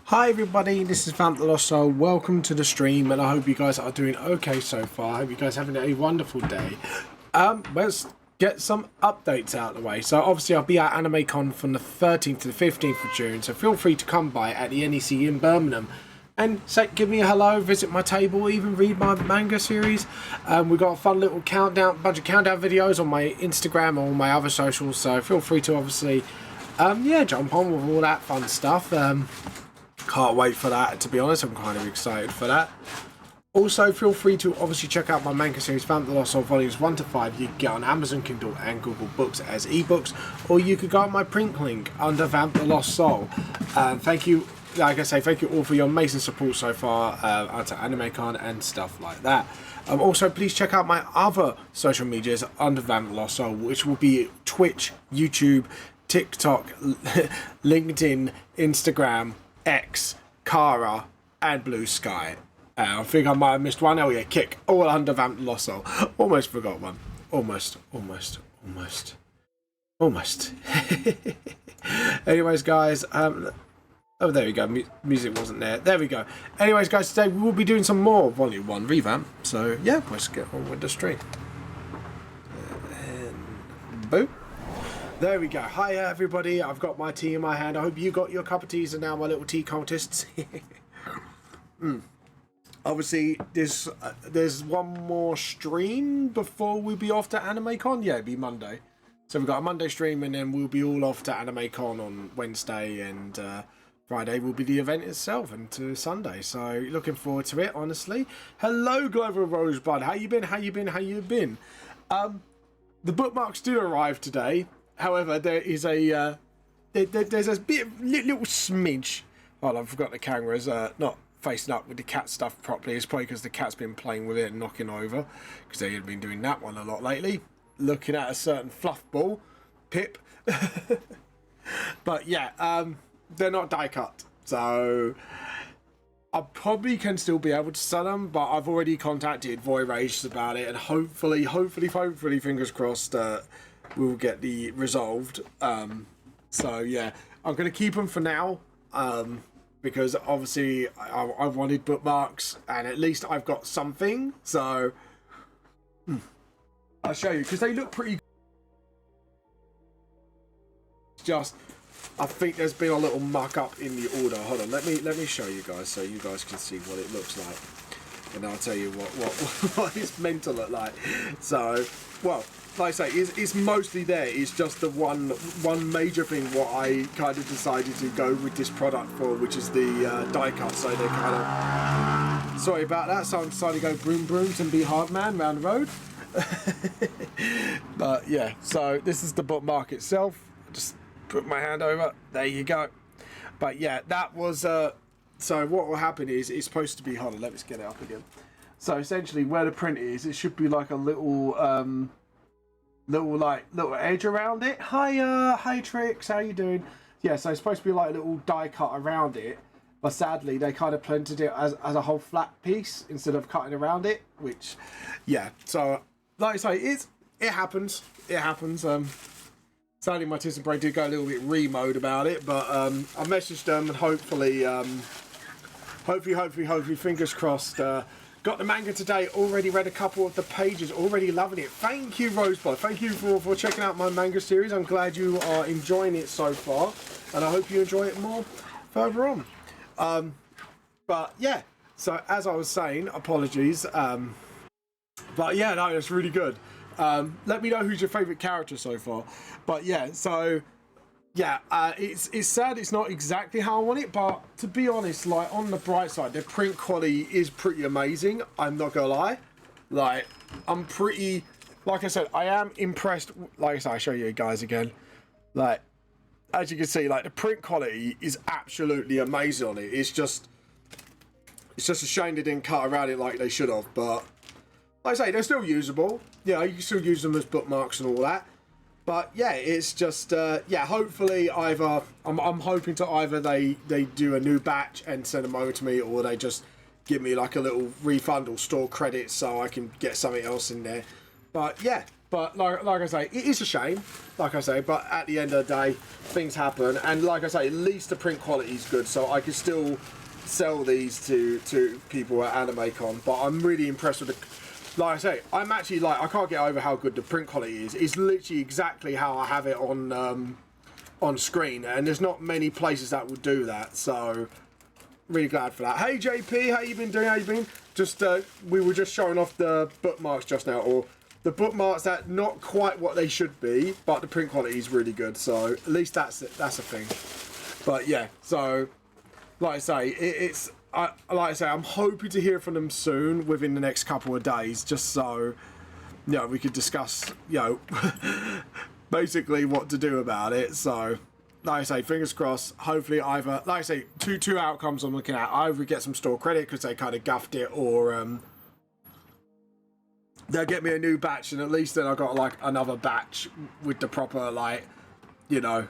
Hi everybody, this is Revamp the Lost Soul. Welcome to the stream, and I hope you guys are doing okay so far. I hope you guys are having a wonderful day. Let's get some updates out of the way. So obviously I'll be at AnimeCon from the 13th to the 15th of June, so feel free to come by at the NEC in Birmingham and give me a hello, visit my table, even read my manga series. We've got a fun little bunch of countdown videos on my Instagram or my other socials, so feel free to obviously jump on with all that fun stuff. Can't wait for that, to be honest. I'm kind of excited for that. Also, feel free to obviously check out my manga series, Revamp the Lost Soul Volumes 1 to 5. You can get on Amazon Kindle and Google Books as ebooks, or you could go on my print link under Revamp the Lost Soul. Thank you, like I say, thank you all for your amazing support so far out at AnimeCon and stuff like that. Also, please check out my other social medias under Revamp the Lost Soul, which will be Twitch, YouTube, TikTok, LinkedIn, Instagram, X, Kara, and Blue Sky. I think I might have missed one. Oh yeah, Kick. All under Revamp the Lost Soul. Almost forgot one. Almost. Anyways, guys. Oh, there we go. Music wasn't there. There we go. Anyways, guys, today we will be doing some more Volume 1 Revamp. So, yeah, let's get on with the stream. And boom. There we go. Hi everybody, I've got my tea in my hand. I hope you got your cup of teas and now my little tea cultists. Obviously, there's one more stream before we'll be off to AnimeCon. Yeah, it'll be Monday. So we've got a Monday stream and then we'll be all off to AnimeCon on Wednesday, and Friday will be the event itself, and to Sunday. So looking forward to it, honestly. Hello, Glover Rosebud. How you been? The bookmarks did arrive today. However, there is a there's a bit of little smidge. Oh, I forgot the camera's not facing up with the cat stuff properly. It's probably because the cat's been playing with it and knocking over, because they had been doing that one a lot lately. Looking at a certain fluff ball, Pip. But yeah, they're not die cut, so I probably can still be able to sell them. But I've already contacted Voirages about it, and hopefully, fingers crossed. We'll get the resolved. So yeah, I'm gonna keep them for now, because obviously I wanted bookmarks, and at least I've got something. So I'll show you, because they look pretty good. Just, I think there's been a little muck up in the order. Hold on, let me show you guys so you guys can see what it looks like, and I'll tell you what it's meant to look like. So, well, like I say, it's mostly there. It's just the one major thing what I kind of decided to go with this product for, which is the die cut. So they kind of, sorry about that. So I decided to go broom brooms and be hard man round the road. But yeah, so this is the bookmark itself. Just put my hand over. There you go. But yeah, that was so what will happen is it's supposed to be. Hold on, let's get it up again. So essentially, where the print is, it should be like a little little edge around it. Hi Trix, how you doing? Yeah, so it's supposed to be like a little die cut around it, but sadly they kind of planted it as a whole flat piece instead of cutting around it, which, yeah. So like I say, it happens. Sadly my Tisson Brain did go a little bit remode about it, but I messaged them, and hopefully, fingers crossed. Got the manga today, already read a couple of the pages, already loving it. Thank you, Rosebud. Thank you for checking out my manga series. I'm glad you are enjoying it so far, and I hope you enjoy it more further on. But yeah, so as I was saying, apologies. But yeah, no, it's really good. Let me know who's your favourite character so far. But yeah, so yeah, it's sad it's not exactly how I want it, but to be honest, like, on the bright side, the print quality is pretty amazing. I'm not gonna lie. Like, I'm pretty, like I said, I am impressed. Like I said, I'll show you guys again. Like, as you can see, like, the print quality is absolutely amazing on it. It's just a shame they didn't cut around it like they should have. But like I say, they're still usable. Yeah, you can still use them as bookmarks and all that. But yeah, it's just yeah. Hopefully, either I'm hoping to either they do a new batch and send them over to me, or they just give me like a little refund or store credits so I can get something else in there. But yeah, But like I say, it is a shame, like I say, but at the end of the day, things happen. And like I say, at least the print quality is good, so I can still sell these to people at AnimeCon. But I'm really impressed with the, like I say, I'm actually like, I can't get over how good the print quality is. It's literally exactly how I have it on screen, and there's not many places that would do that, so really glad for that. Hey JP, how you been doing? How you been? Just we were just showing off the bookmarks just now, or the bookmarks that not quite what they should be, but the print quality is really good, so at least that's it, that's a thing. But yeah, so like I say, like I say, I'm hoping to hear from them soon, within the next couple of days, just so we could discuss basically what to do about it. So like I say, fingers crossed. Hopefully either, like I say, two outcomes I'm looking at: either we get some store credit because they kind of guffed it, or they'll get me a new batch, and at least then I got like another batch with the proper, like, inner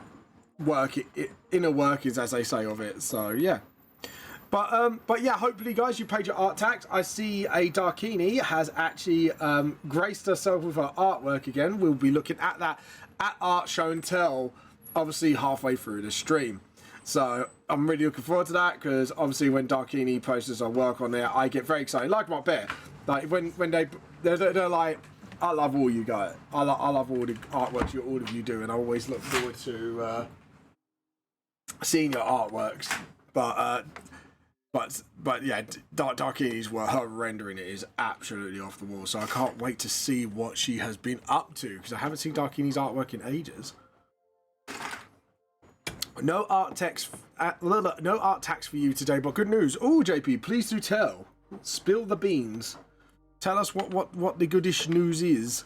workings, as they say, of it. So yeah. But yeah, hopefully guys, you paid your art tax. I see a Darkini has actually graced herself with her artwork again. We'll be looking at that at Art Show and Tell, obviously halfway through the stream. So I'm really looking forward to that, because obviously when Darkini posts her work on there, I get very excited. Like my bear, like when they're like, I love all you guys. I love all the artworks all of you do, and I always look forward to seeing your artworks. But yeah, Darkini's work, her rendering it is absolutely off the wall. So I can't wait to see what she has been up to, because I haven't seen Darkini's artwork in ages. No art tax for you today, but good news. Oh, JP, please do tell. Spill the beans. Tell us what the goodish news is.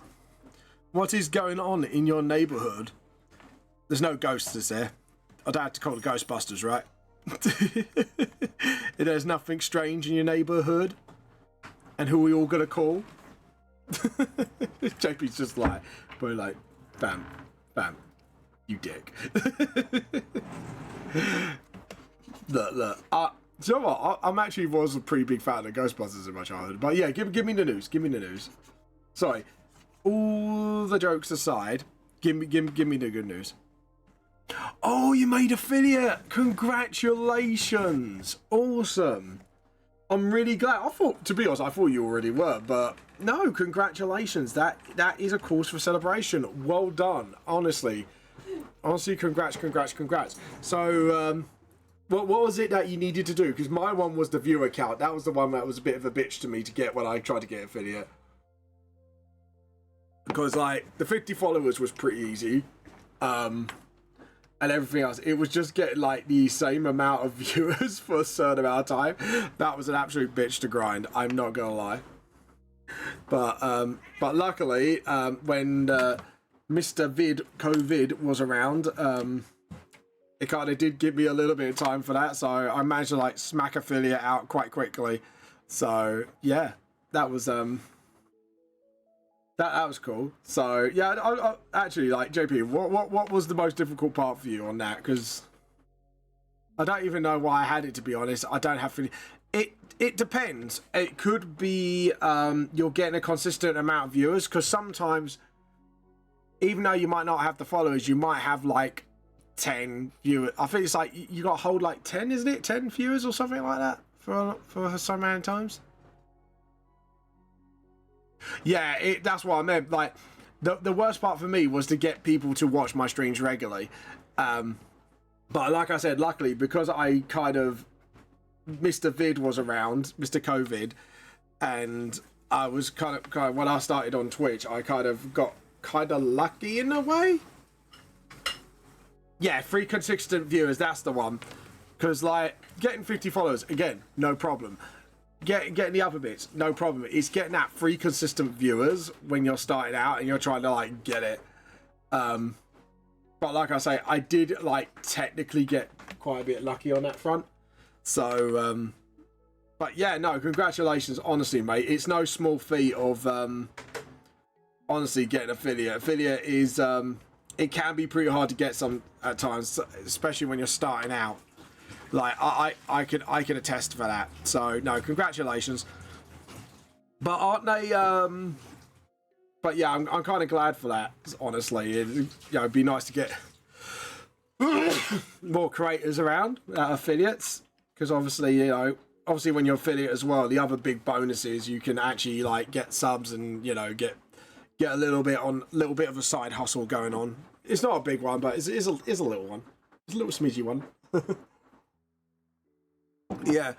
What is going on in your neighbourhood? There's no ghosts, is there? I don't have to call it Ghostbusters, right? There's nothing strange in your neighbourhood. And who are we all gonna call? JP's just like, we're like, bam, bam, you dick. look. So what? I'm actually was a pretty big fan of Ghostbusters in my childhood. But yeah, give me the news. Give me the news. Sorry, all the jokes aside, give me the good news. Oh, you made affiliate! Congratulations! Awesome. I'm really glad. To be honest, I thought you already were, but no, congratulations. That is a cause for celebration. Well done, honestly. Honestly, congrats. So, what was it that you needed to do? Because my one was the viewer count. That was the one that was a bit of a bitch to me to get when I tried to get affiliate. Because, like, the 50 followers was pretty easy. And everything else, it was just getting like the same amount of viewers for a certain amount of time. That was an absolute bitch to grind, I'm not gonna lie. But luckily, when Mr. COVID was around, it kind of did give me a little bit of time for that, so I managed to like smack affiliate out quite quickly. So yeah, that was that was cool. So yeah, I actually, like, JP, what was the most difficult part for you on that? Because I don't even know why I had it, to be honest. I don't have it depends. It could be you're getting a consistent amount of viewers, because sometimes, even though you might not have the followers, you might have like 10 viewers. I think it's like you got to hold like 10, isn't it? 10 viewers or something like that for so many times. Yeah, that's what I meant. Like, the worst part for me was to get people to watch my streams regularly. But like I said, luckily, because I kind of, Mr. Vid was around, Mr. COVID, and I was kind of when I started on Twitch, I kind of got kind of lucky in a way. Yeah, 3 consistent viewers, that's the one. Because, like, getting 50 followers, again, no problem. Getting the other bits, no problem. It's getting that 3 consistent viewers when you're starting out and you're trying to like get it. But like I say, I did like technically get quite a bit lucky on that front. So, but yeah, no, congratulations, honestly, mate. It's no small feat of honestly getting affiliate. Affiliate is it can be pretty hard to get some at times, especially when you're starting out. Like, I can attest for that. So no, congratulations. But aren't they But yeah, I'm kind of glad for that, honestly. It'd be nice to get more creators around, affiliates, because obviously, obviously when you're affiliate as well, the other big bonus is you can actually like get subs and get a little bit of a side hustle going on. It's not a big one, but it's a little one. It's a little smidgy one. Yeah.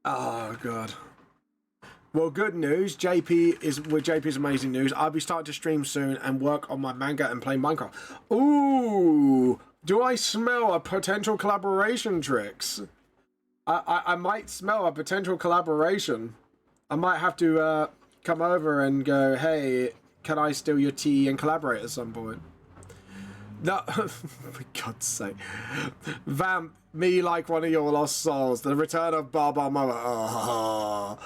Oh god. Well, good news. JP's amazing news. I'll be starting to stream soon and work on my manga and play Minecraft. Ooh, do I smell a potential collaboration, Tricks? I might smell a potential collaboration. I might have to come over and go, hey, can I steal your tea and collaborate at some point? No, for God's sake. Vamp, me like one of your lost souls. The return of Barbarmoa. Oh,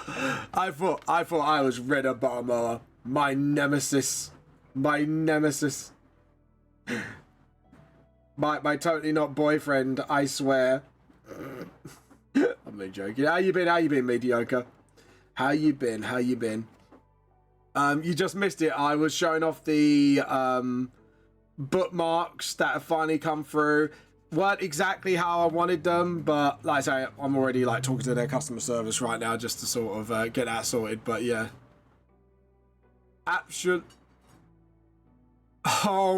I thought I was rid of Barbarmoa. My nemesis. My nemesis. My totally not boyfriend, I swear. I'm only joking. How you been, mediocre? How you been? You just missed it. I was showing off the bookmarks that have finally come through. Weren't exactly how I wanted them, but like I say, I'm already like talking to their customer service right now just to sort of get that sorted. But yeah, oh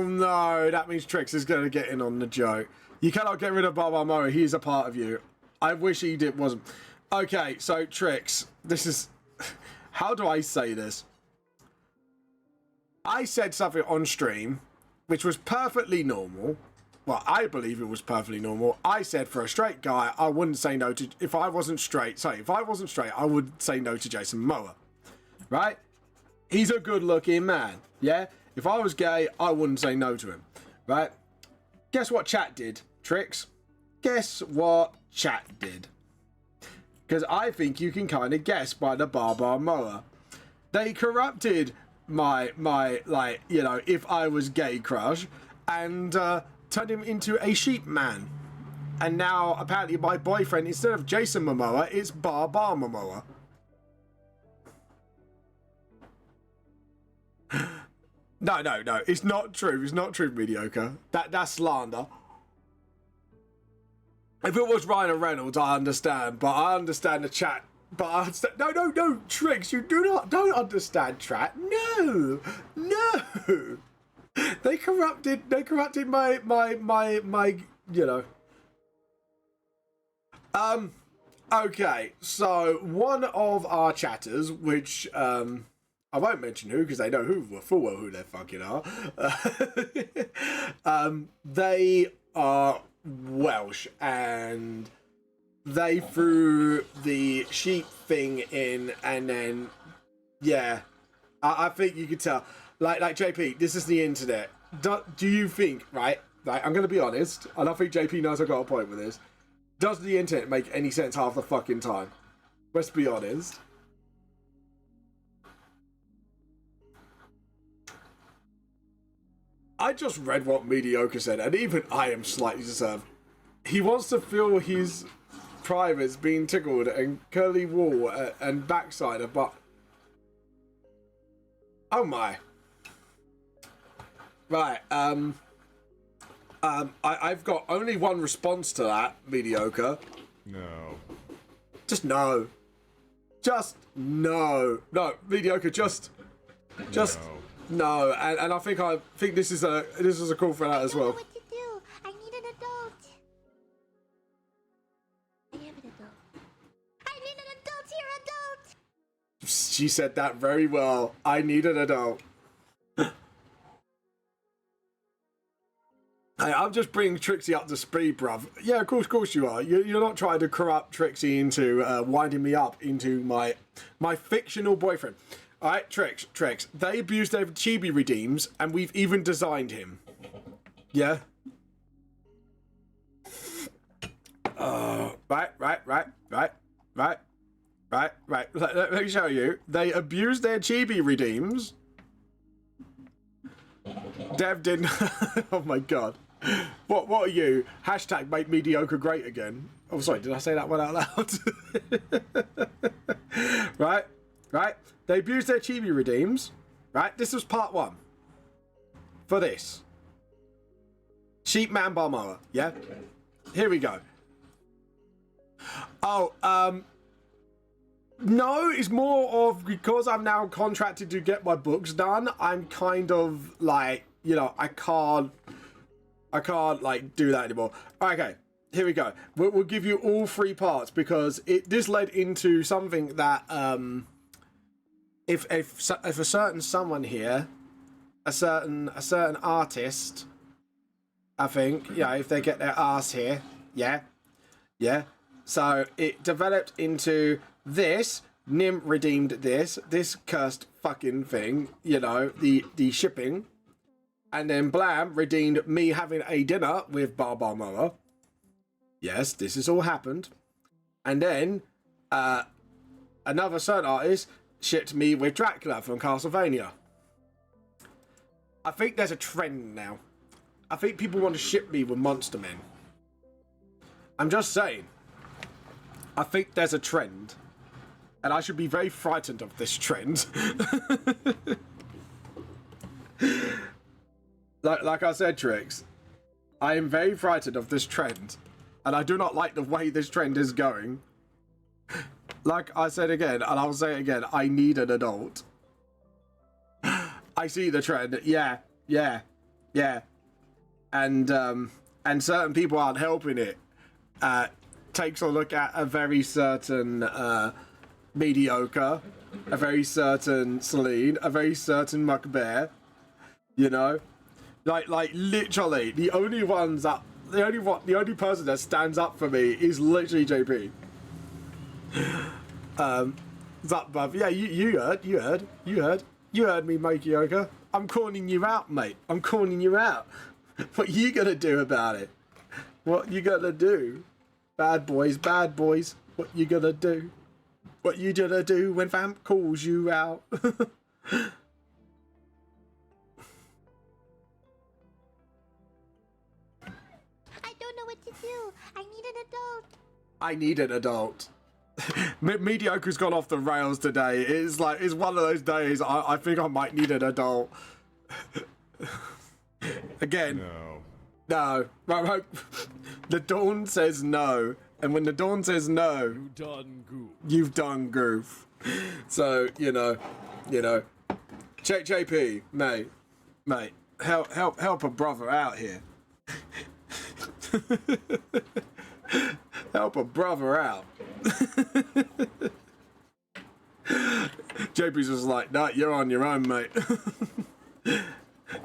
no, that means Trix is going to get in on the joke. You cannot get rid of Barbarmoa. He's a part of you. I wish he wasn't. Okay, so Trix, this is how do I say this? I said something on stream which was perfectly normal. Well, I believe it was perfectly normal. I said for a straight guy, I wouldn't say no to... If I wasn't straight, I would say no to Jason Momoa. Right? He's a good-looking man. Yeah? If I was gay, I wouldn't say no to him. Right? Guess what chat did, Trix? Guess what chat did? Because I think you can kind of guess by the Barbarmoa. They corrupted my like, if I was gay crush and turned him into a sheep man. And now apparently my boyfriend, instead of Jason Momoa, it's Barbarmoa. No, it's not true. It's not true, mediocre. That's slander. If it was Ryan Reynolds, I understand, but I understand the chat. But I understand. No, Tricks, you don't understand chat. No. They corrupted my Okay, so one of our chatters, which I won't mention who because they know full well who they fucking are. They are Welsh and they threw the sheep thing in, and then yeah, I think you could tell. Like JP, this is the internet. Do you think right? I'm gonna be honest, and I think JP knows I got a point with this. Does the internet make any sense half the fucking time? Let's be honest. I just read what Mediocre said, and even I am slightly disturbed. He wants to feel his privates being tickled and curly wool and backside, but oh my. Right, I've got only one response to that, Mediocre. No. Just no. Just no. No, Mediocre, just no. And I think this is a call for that as well. I don't know what to do. I need an adult. I am an adult. I need an adult here, adult. She said that very well. I need an adult. Hey, I'm just bringing Trixie up to speed, bruv. Yeah, of course you are. You're not trying to corrupt Trixie into winding me up into my fictional boyfriend. All right, Trix. They abused their chibi redeems, and we've even designed him. Yeah. Right. Let me show you. They abused their chibi redeems. Dev didn't. Oh my god. What are you? Hashtag make mediocre great again. Oh, sorry, did I say that one out loud? Right? They abused their chibi redeems. right? This was part 1 for this. Sheep man bar mower, yeah? Here we go. Oh, no, it's more of because I'm now contracted to get my books done, I'm kind of like, you know, I can't like do that anymore. Okay, here we go. We'll give you all 3 parts because this led into something that if a certain someone here, a certain artist, I think, yeah, if they get their ass here, yeah. So it developed into this. Nim redeemed this cursed fucking thing, you know, the shipping. And then Blam redeemed me having a dinner with Bar Moa. Yes, this has all happened. And then another certain artist shipped me with Dracula from Castlevania. I think there's a trend now. I think people want to ship me with Monster Men. I'm just saying. I think there's a trend. And I should be very frightened of this trend. Like I said, Trix, I am very frightened of this trend. And I do not like the way this trend is going. Like I said again, and I'll say it again, I need an adult. I see the trend. Yeah. And certain people aren't helping it. Takes a look at a very certain mediocre, a very certain Celine, a very certain Mukbear, you know, like literally the only person that stands up for me is literally JP. Yeah, you heard me, Makioka. I'm calling you out, mate. I'm calling you out. What you gonna do about it? What you gonna do? Bad boys. What you gonna do? What you gonna do when Vamp calls you out? I don't know what to do. I need an adult. I need an adult. Mediocre's gone off the rails today. It's one of those days. I think I might need an adult. Again. No. Right. The Dawn says no. And when the Dawn says no, you've done goof. So, you know. Check JP, mate, help a brother out here. Help a brother out. JP's just like, nah, you're on your own, mate.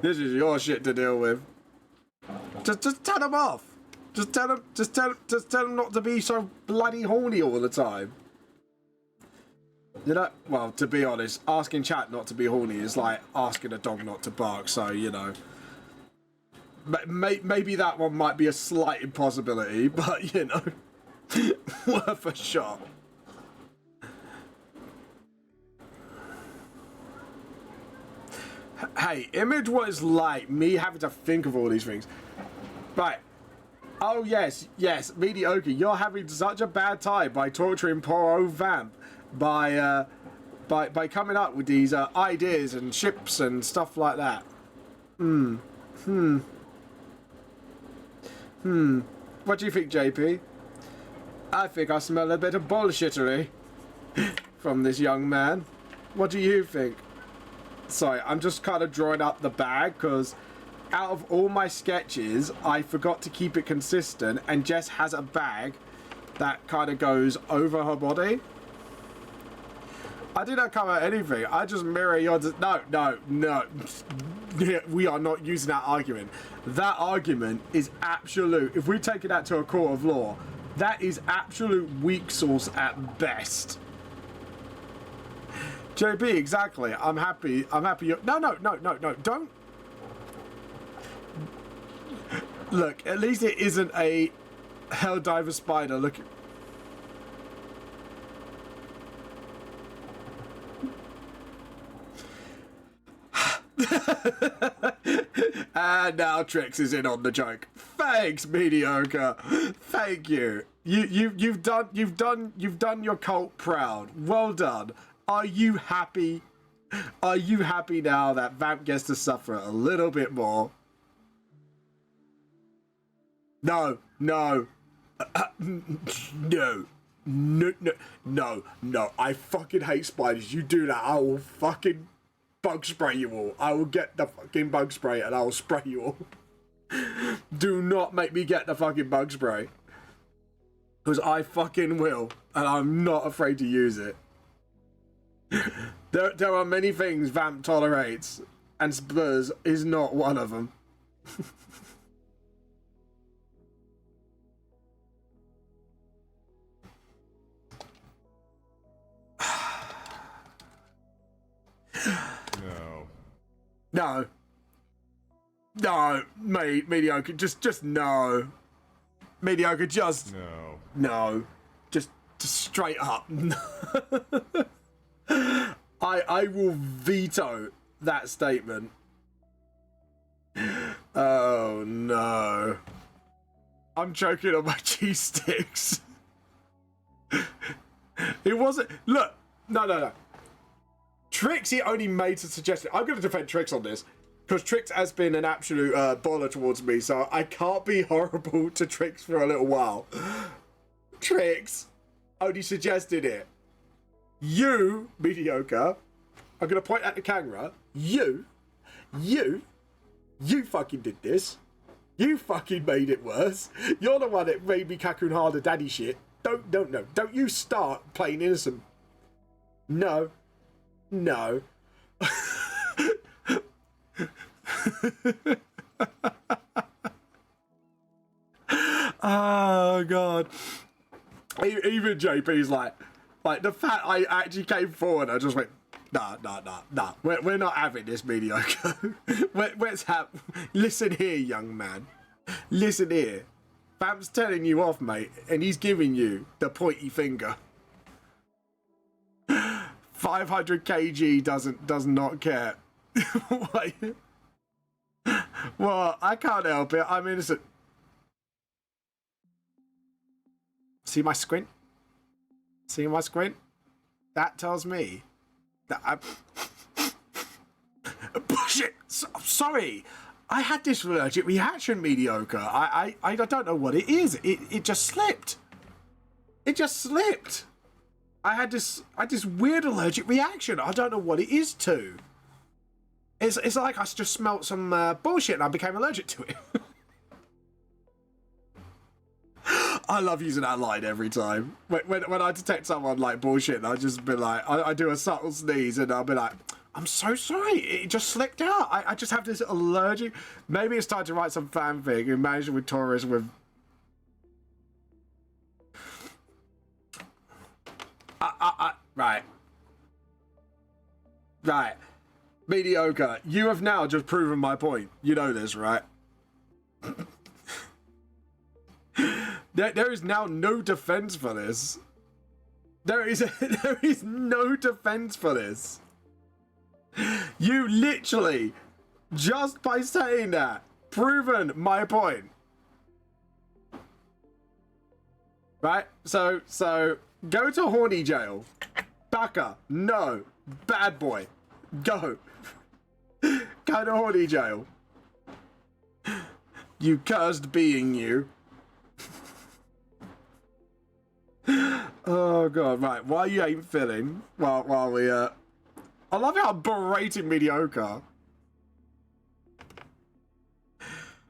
This is your shit to deal with. Just tell him off. Just tell him not to be so bloody horny all the time. You know, well, to be honest, asking chat not to be horny is like asking a dog not to bark. So, you know, maybe that one might be a slight impossibility, but you know, worth a shot. Hey, image what it's like me having to think of all these things. Right. Oh yes, mediocre. You're having such a bad time by torturing poor old Vamp by coming up with these ideas and ships and stuff like that. What do you think, JP? I think I smell a bit of bullshittery from this young man. What do you think? Sorry, I'm just kind of drawing up the bag because out of all my sketches, I forgot to keep it consistent, and Jess has a bag that kind of goes over her body. I didn't cover anything. I just mirror your... No. We are not using that argument. That argument is absolute. If we take it out to a court of law, that is absolute weak sauce at best. JB, exactly. I'm happy. No. Don't. Look, at least it isn't a Helldiver spider. Look. And now Trix is in on the joke. Thanks, mediocre. Thank you. You've done your cult proud. Well done. Are you happy? Are you happy now that Vamp gets to suffer a little bit more? No, no. No. No, no, no, no. I fucking hate spiders. You do that, I will fucking bug spray you all. I will get the fucking bug spray and I will spray you all. Do not make me get the fucking bug spray. Because I fucking will. And I'm not afraid to use it. There are many things Vamp tolerates. And Spurs is not one of them. No. No. No, mate, mediocre. Just no. Mediocre, just No. no. Just straight up. I will veto that statement. Oh no. I'm choking on my cheese sticks. It wasn't. Look. No. Trixie only made a suggestion. I'm going to defend Trix on this. Because Trix has been an absolute baller towards me. So I can't be horrible to Trix for a little while. Trix only suggested it. You, mediocre. I'm going to point at the camera. You fucking did this. You fucking made it worse. You're the one that made me Kakun harder daddy shit. Don't you start playing innocent. No. Oh god. Even JP's like the fact I actually came forward, I just went, nah. We're not having this mediocre. Let's have. Listen here, young man. Listen here. Vamp's telling you off, mate, and he's giving you the pointy finger. 500 kg does not care. Wait. Well, I can't help it. I'm innocent. See my squint? See my squint? That tells me that I'm... Bullshit! Sorry! I had this allergic reaction, mediocre. I don't know what it is. It just slipped. It just slipped. I had this weird allergic reaction. I don't know what it is to. It's like I just smelt some bullshit and I became allergic to it. I love using that line every time. When I detect someone like bullshit, I'll just be like, I do a subtle sneeze and I'll be like, I'm so sorry, it just slipped out. I just have this allergic. Maybe it's time to write some fanfic. Imagine with Taurus with... Right. Mediocre, you have now just proven my point. You know this, right? There is now no defense for this. There is no defense for this. You literally, just by saying that, proven my point. Right? So go to horny jail. Baka, no. Bad boy, go. Go to horny jail. You cursed being, you. Oh god, right. While you ain't filling, while we I love how I'm berating mediocre.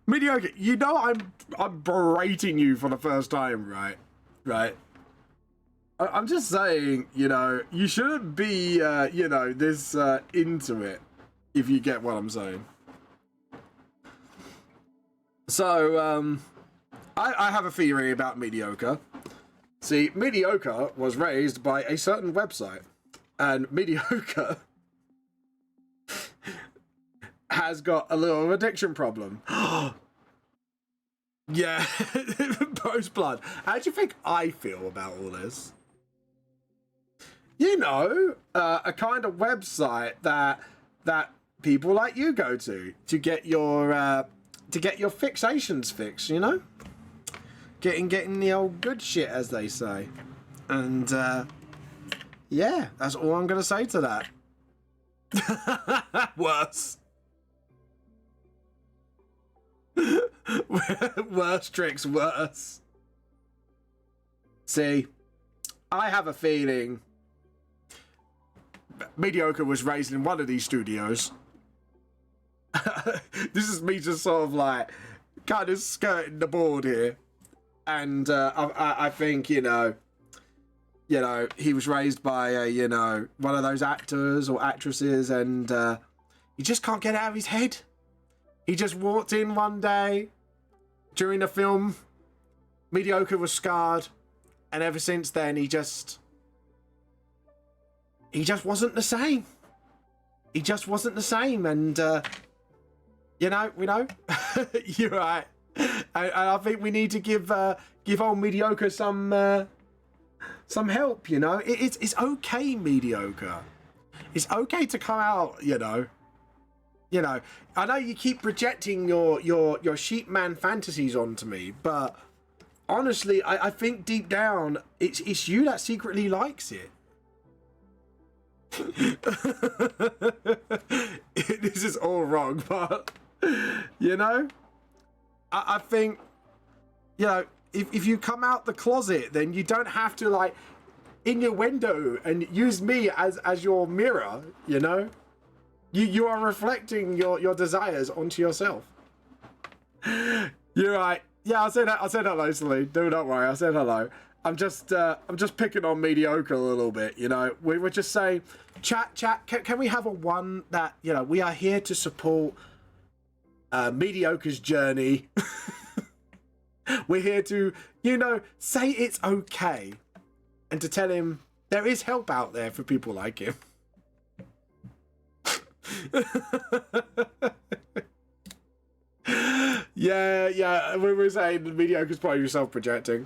Mediocre, you know I'm berating you for the first time, right? Right. I'm just saying, you know, you shouldn't be you know, this into it, if you get what I'm saying. So I have a theory about mediocre. See, mediocre was raised by a certain website, and mediocre has got a little addiction problem. Yeah, post blood. How do you think I feel about all this? You know, a kind of website that people like you go to get your fixations fixed. You know. Getting the old good shit, as they say. And, yeah, that's all I'm going to say to that. Worse. Worse tricks, worse. See, I have a feeling Mediocre was raised in one of these studios. This is me just sort of like kind of skirting the board here. And I think, you know, he was raised by, one of those actors or actresses, and he just can't get out of his head. He just walked in one day during the film. Mediocre was scarred, and ever since then, he just wasn't the same. He just wasn't the same, and we know, you're right. And I think we need to give old Mediocre some help. You know, it's okay, Mediocre. It's okay to come out. You know. I know you keep projecting your sheep man fantasies onto me, but honestly, I think deep down it's you that secretly likes it. This is all wrong, but I think, if you come out the closet, then you don't have to, like, in your window and use me as your mirror, you know? You are reflecting your desires onto yourself. You're right. Yeah, I said hello, Celine. Don't worry, I said hello. I'm just picking on Mediocre a little bit, you know. We were just saying, chat, can we have a one that, we are here to support Mediocre's journey. We're here to, say it's okay, and to tell him there is help out there for people like him. Yeah, we were saying the Mediocre's probably self-projecting.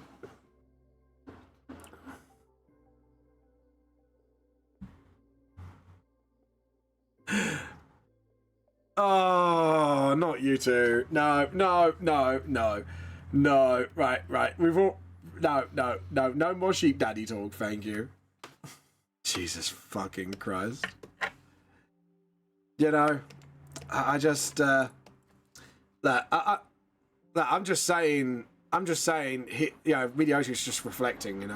Oh, not you two. No. Right. We've all... No more sheep daddy talk, thank you. Jesus fucking Christ. I just... I'm just saying, Mediocre's just reflecting,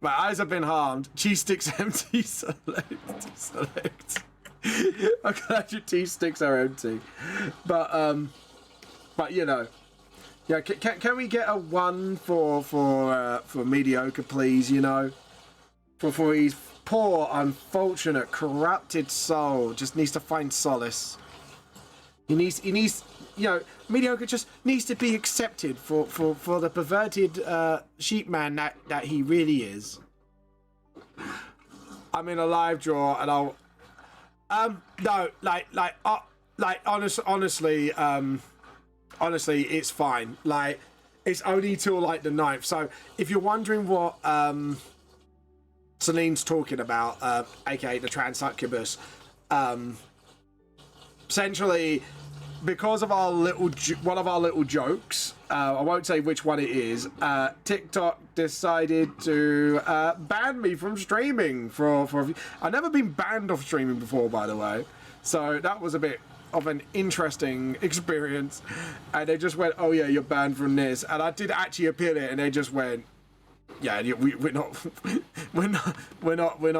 My eyes have been harmed. Cheese sticks empty. Select. I'm glad your cheese sticks are empty. But yeah. Can we get a 1 for Mediocre, please? For his poor, unfortunate, corrupted soul, just needs to find solace. He needs, Mediocre just needs to be accepted for the perverted sheep man that he really is. I'm in a live draw, and I'll no, honestly, it's fine. Like, it's only till like the 9th. So if you're wondering what Celine's talking about, aka the trans succubus, essentially, because of one of our little jokes, I won't say which one it is, TikTok decided to ban me from streaming for I've never been banned off streaming before, by the way, so that was a bit of an interesting experience. And they just went, oh yeah, you're banned from this, and I did actually appeal it, and they just went, yeah, we're not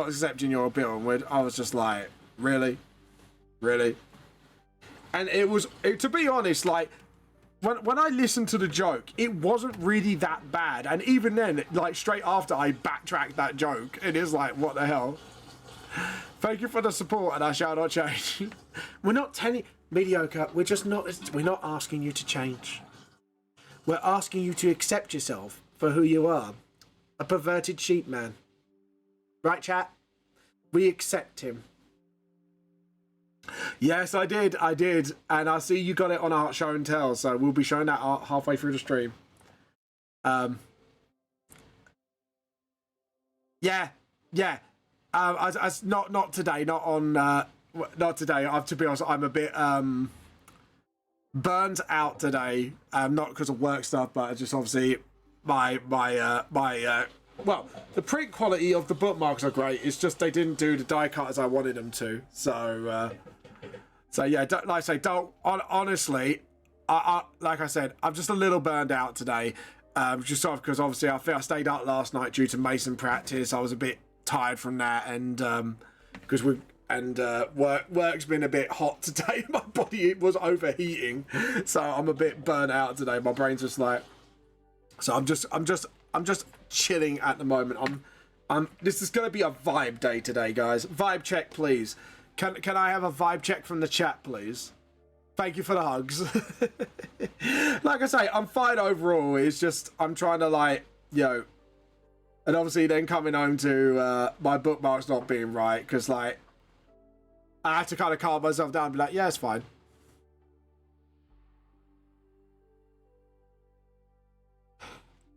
accepting your appeal. And I was just like, really. And to be honest, like, when I listened to the joke, it wasn't really that bad. And even then, like, straight after, I backtracked that joke. And it's like, what the hell? Thank you for the support, and I shall not change. We're not telling... Mediocre, we're not asking you to change. We're asking you to accept yourself for who you are. A perverted sheep man. Right, chat? We accept him. Yes, I did, and I see you got it on Art Show and Tell, so we'll be showing that art halfway through the stream. Yeah. Not today, not today. To be honest, I'm a bit burnt out today. Not because of work stuff, but just obviously my well, the print quality of the bookmarks are great. It's just they didn't do the die cut as I wanted them to. So, so yeah, like I say, honestly, like I said, I'm just a little burned out today. Just sort of because obviously I think I stayed up last night due to Mason practice. I was a bit tired from that, and because work's been a bit hot today. My body was overheating, so I'm a bit burnt out today. My brain's just like, so I'm just chilling at the moment. This is gonna be a vibe day today, guys. Vibe check, please. Can I have a vibe check from the chat, please? Thank you for the hugs. Like I say, I'm fine overall. It's just I'm trying to like, and obviously then coming home to my bookmarks not being right, because like I had to kind of calm myself down and be like, yeah, it's fine.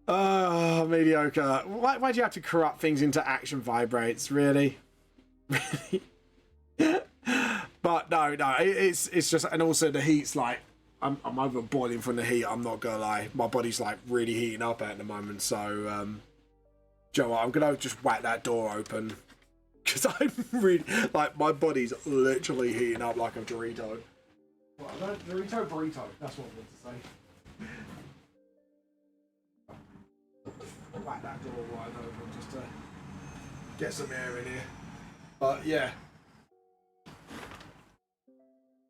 Oh, mediocre. Why do you have to corrupt things into action vibrates? Really? Really? But no, it's just, and also the heat's like, I'm over boiling from the heat. I'm not gonna lie, my body's like really heating up at the moment. So, Joe, I'm gonna just whack that door open because I'm really like my body's literally heating up like a Dorito. What, Dorito burrito? That's what I meant to say. Whack that door wide open just to get some air in here. But yeah.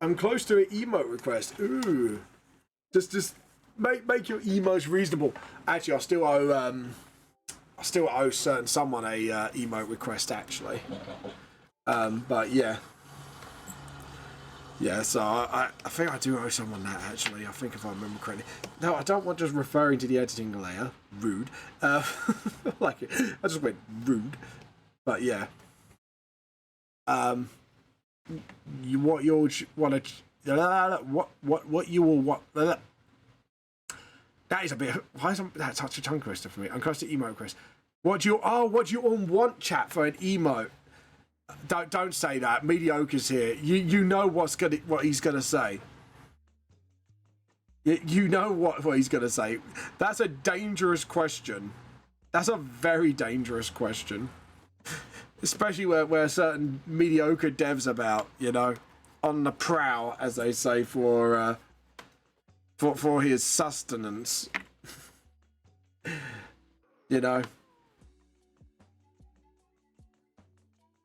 I'm close to an emote request. Ooh. Just make your emotes reasonable. Actually, I still owe someone a emote request actually. But yeah. Yeah, so I think I do owe someone that actually. I think if I remember correctly. No, I don't want just referring to the editing layer. Rude. Like it. I just went rude. But yeah. What you want to what you will what that is a bit. Why is that such a tongue twister for me? I'm close to emote request. What do you all want, chat, for an emote? Don't say that. Mediocre's here. You know what he's gonna say. You know what he's gonna say. That's a dangerous question. That's a very dangerous question. Especially where certain mediocre devs about, on the prowl, as they say, for his sustenance.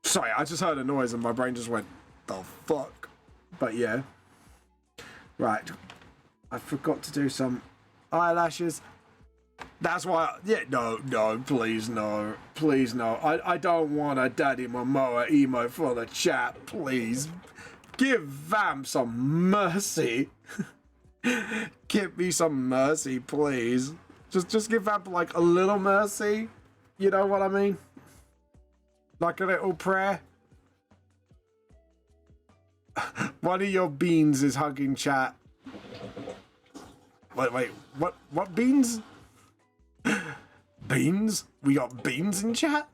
Sorry, I just heard a noise and my brain just went, the fuck? But yeah. Right. I forgot to do some eyelashes. That's why, no, please no. I don't want a Daddy Momoa emote for the chat, please. Give Vamp some mercy. Give me some mercy, please. Just give Vamp like a little mercy. You know what I mean? Like a little prayer. One of your beans is hugging chat. Wait, what beans? Beans? We got beans in chat?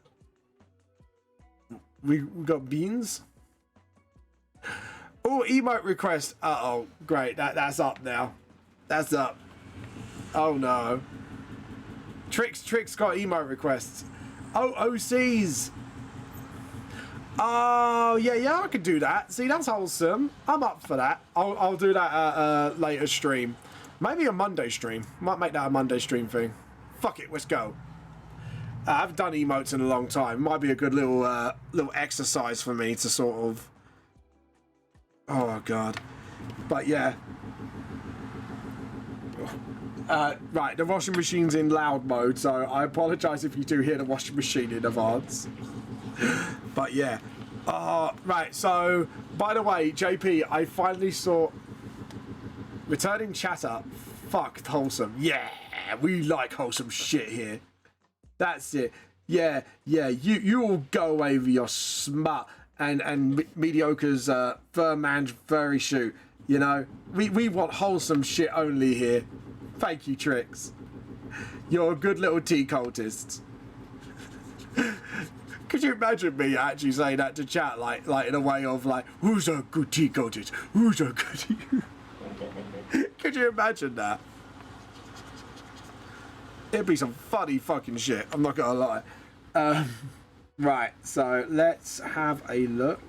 We got beans? Oh, emote request. Uh-oh, great. That's up now. That's up. Oh no. Trix got emote requests. Oh, OCs. Oh, yeah, I could do that. See, that's wholesome. I'm up for that. I'll do that at a later stream. Maybe a Monday stream. Might make that a Monday stream thing. Fuck it, let's go. I haven't done emotes in a long time. Might be a good little exercise for me to sort of. Oh god. But yeah. Right, the washing machine's in loud mode, so I apologise if you do hear the washing machine in advance. But yeah. Right, so by the way, JP, I finally saw returning chatter. Fuck wholesome. Yeah. We like wholesome shit here. That's it. Yeah. You all go away with your smut and mediocre's fur man's furry shoot. We want wholesome shit only here. Thank you, Trix. You're a good little tea cultist. Could you imagine me actually saying that to chat like in a way of like, who's a good tea cultist? Who's a good tea? Could you imagine that? It'd be some funny fucking shit. I'm not gonna lie. Right, so let's have a look.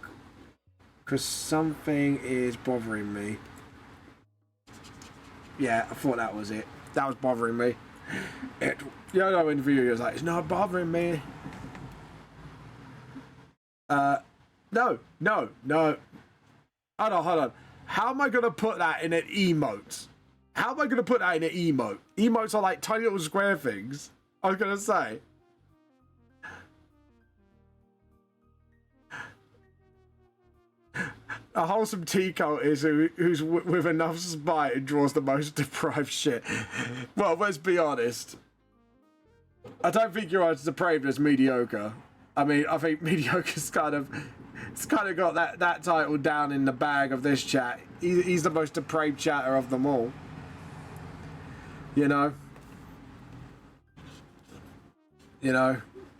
Because something is bothering me. Yeah, I thought that was it. That was bothering me. You know, when the video was like, it's not bothering me. No. Hold on. How am I going to put that in an emote? How am I going to put that in an emote? Emotes are like tiny little square things. I was going to say. A wholesome tea cult is who's with enough spite and draws the most deprived shit. Well, let's be honest. I don't think you're as depraved as mediocre. I mean, I think mediocre's kind of got that title down in the bag of this chat. He's the most depraved chatter of them all. You know,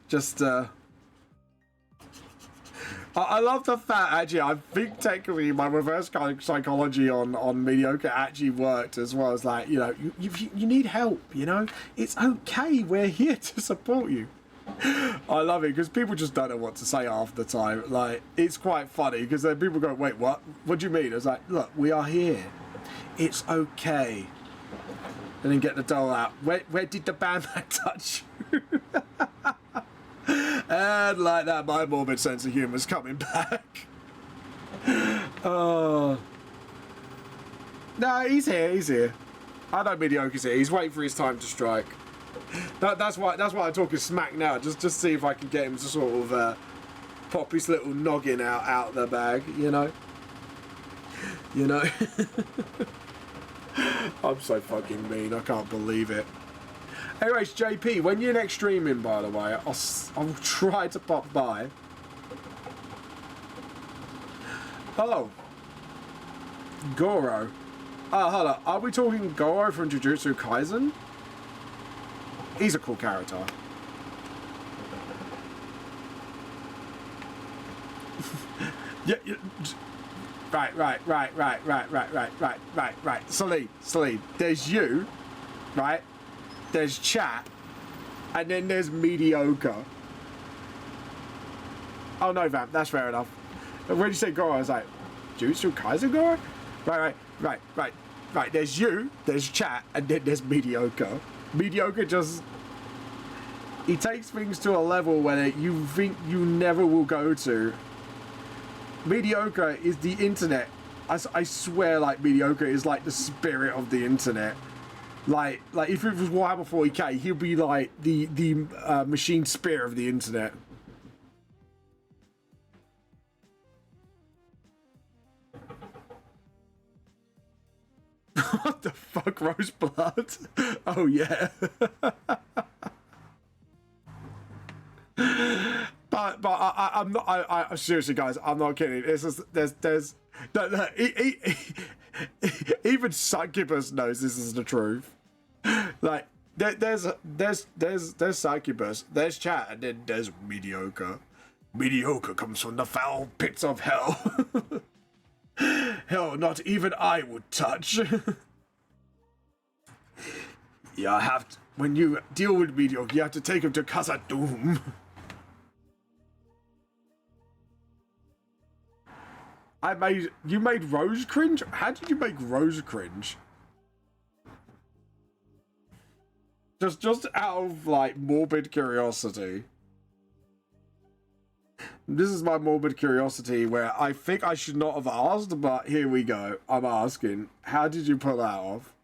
just I love the fact, actually, I think technically my reverse psychology on mediocre actually worked as well. As like, you know, you need help, you know? It's okay, we're here to support you. I love it, because people just don't know what to say half the time. Like, it's quite funny, because then people go, wait, what? What do you mean? It's like, look, we are here. It's okay. And then get the doll out. Where did the bandman touch you? And like that, my morbid sense of humour is coming back. Oh. No, he's here. I know mediocre's here. He's waiting for his time to strike. That's why I'm talking smack now. Just see if I can get him to sort of pop his little noggin out the bag, you know. I'm so fucking mean. I can't believe it. Anyways, JP, when you're next streaming, by the way, I'll try to pop by. Oh. Goro. Hold on. Are we talking Goro from Jujutsu Kaisen? He's a cool character. Yeah. Right. Celine. There's you, right? There's chat, and then there's mediocre. Oh no, Vamp, that's fair enough. When you say Goro, I was like, Jujutsu Kaisen Goro? Right. There's you, there's chat, and then there's mediocre. Mediocre just... he takes things to a level where you think you never will go to. Mediocre is the internet. I swear, like, mediocre is like the spirit of the internet. Like if it was Warhammer 40k, he'll be like the machine spear of the internet. What the fuck, Roseblood? Oh yeah. but I'm not. I seriously, guys, I'm not kidding. It's just, there's even Succubus knows this is the truth. Like there's Succubus, there's chat, and then there's mediocre. Mediocre comes from the foul pits of hell. Hell, not even I would touch. Yeah, I have to, when you deal with mediocre, you have to take him to Casa Doom. You made Rose cringe? How did you make Rose cringe? Just out of, like, morbid curiosity. This is my morbid curiosity where I think I should not have asked, but here we go. I'm asking, how did you pull that off?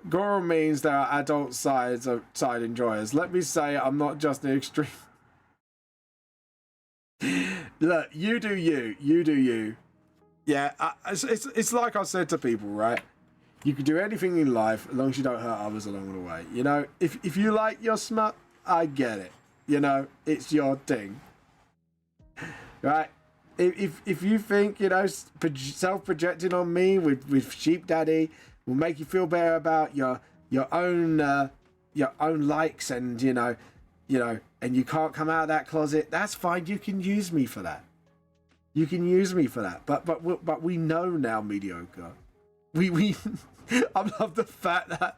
Goro means there are adult side enjoyers. Let me say I'm not just the extreme. Look, you do you. You do you. Yeah, it's like I said to people, right? You can do anything in life as long as you don't hurt others along the way. You know, if you like your smut, I get it. You know, it's your thing. Right? If you think, you know, self-projecting on me with Sheep Daddy will make you feel better about your own likes and you know, and you can't come out of that closet, that's fine. You can use me for that. You can use me for that. But we know now, mediocre. We I love the fact that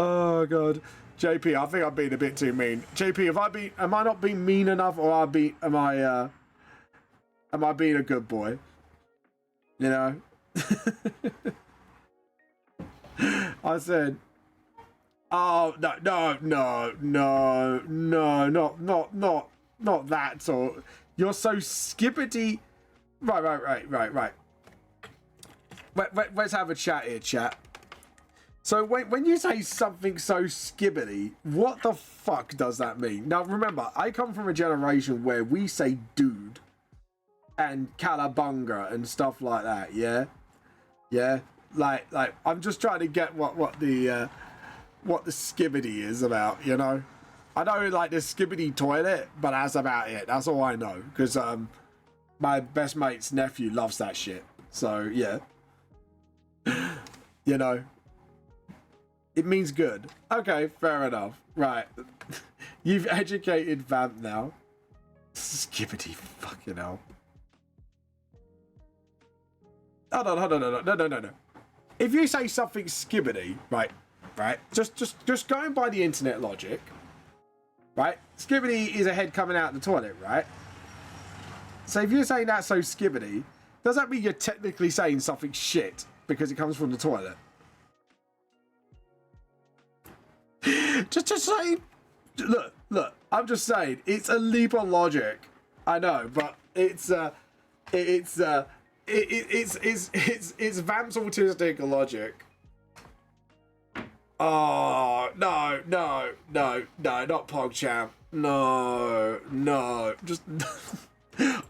Oh god, JP, I think I'm being a bit too mean. JP, am I not being mean enough, or am I being a good boy? You know, I said, oh no, not that sort. You're so skippity. Right. Let's have a chat here, chat. So when you say something so skibbity, what the fuck does that mean? Now remember, I come from a generation where we say dude and calabunga and stuff like that. Yeah. Like I'm just trying to get what the skibbity is about. You know, I know like the skibbity toilet, but that's about it. That's all I know because my best mate's nephew loves that shit. So yeah, you know. It means good. Okay, fair enough. Right. You've educated Vamp now. Skippity fucking hell. Hold on. No. If you say something skibbity, right, just going by the internet logic, right? Skibbity is a head coming out of the toilet, right? So if you're saying that's so skibbity, does that mean you're technically saying something shit because it comes from the toilet? Just saying. Look. I'm just saying. It's a leap of logic. I know, but it's Vamp's autistic logic. Oh no, not PogChamp. No. Just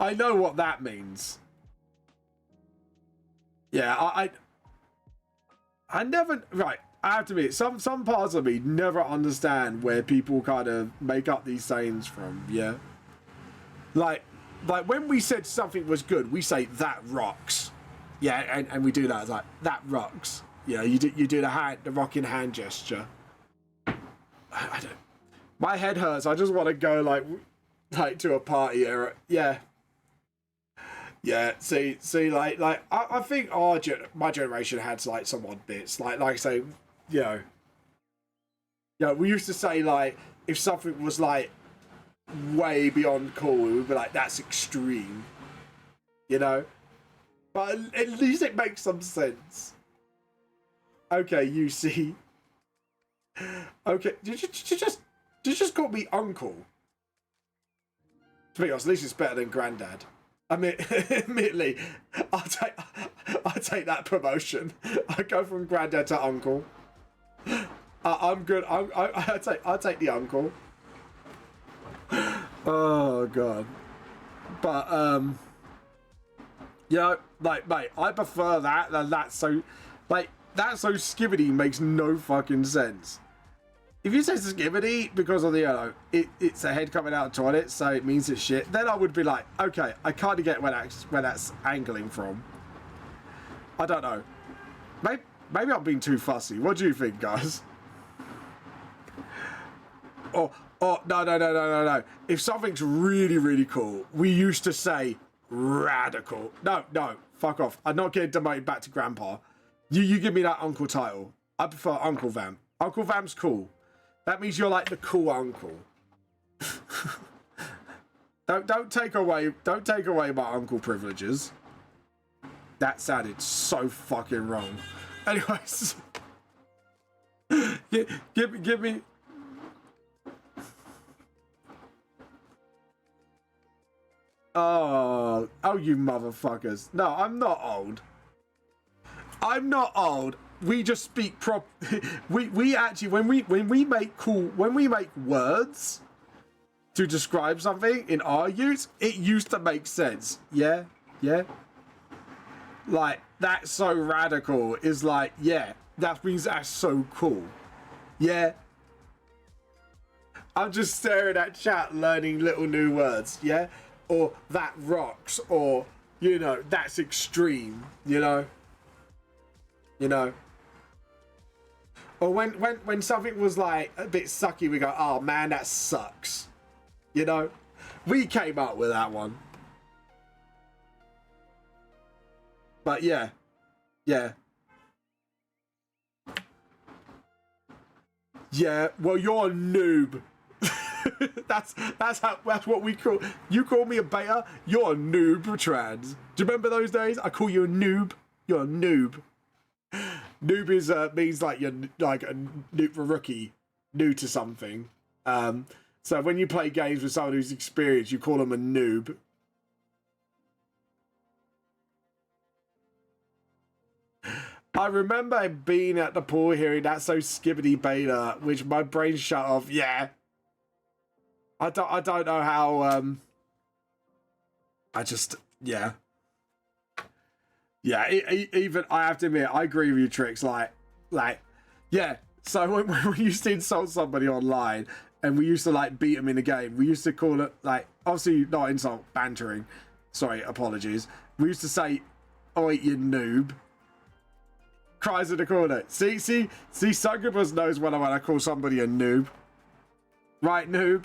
I know what that means. Yeah, I never right. I have to admit, some parts of me never understand where people kind of make up these sayings from, yeah? Like when we said something was good, we say, that rocks. Yeah, and we do that. It's like, that rocks. Yeah, you do the rocking hand gesture. I don't... My head hurts. I just want to go, like to a party era. Yeah. Yeah, see, like I think my generation had, like, some odd bits. Like I say... You know, we used to say, like, if something was, like, way beyond cool, we would be like, that's extreme. You know? But at least it makes some sense. Okay, you see. Okay, did you just call me uncle? To be honest, at least it's better than granddad. I mean, admittedly, I'll take that promotion. I go from granddad to uncle. I'm good. I'll take the uncle. Oh god. But you know, like, mate, I prefer that than that. So, like, that so skibbity makes no fucking sense. If you say skibbity because of the it's a head coming out of the toilet, so it means it's shit, then I would be like, okay, I kind of get where that's angling from. I don't know. Maybe I'm being too fussy. What do you think, guys? Oh, no. If something's really, really cool, we used to say radical. No, fuck off. I'm not getting demoted back to grandpa. You give me that uncle title. I prefer Uncle Vamp. Uncle Vamp's cool. That means you're like the cool uncle. Don't take away my uncle privileges. That sounded so fucking wrong. Anyways, give me. Oh, you motherfuckers! No, I'm not old. I'm not old. We just speak we actually when we make words to describe something in our use, it used to make sense. Yeah. Like, that's so radical is like, yeah, that means that's so cool. Yeah. I'm just staring at chat learning little new words, yeah? Or that rocks, or, you know, that's extreme, you know? Or when something was like a bit sucky, we go, oh man, that sucks. You know? We came up with that one. But yeah. Yeah, well, you're a noob. that's what we call. You call me a beta. You're a noob, trans. Do you remember those days? I call you a noob. You're a noob. Noob is means like you're like a rookie, new to something. So when you play games with someone who's experienced, you call them a noob. I remember being at the pool hearing that so skibbity beta, which my brain shut off. Yeah. I don't know how. I just yeah. Yeah, even I have to admit, I agree with you, Tricks. Like, yeah. So when we used to insult somebody online, and we used to like beat them in the game, we used to call it like, obviously not insult, bantering. Sorry, apologies. We used to say, "Oh, you noob." Cries in the corner. See, Succubus knows when I call somebody a noob. Right, noob?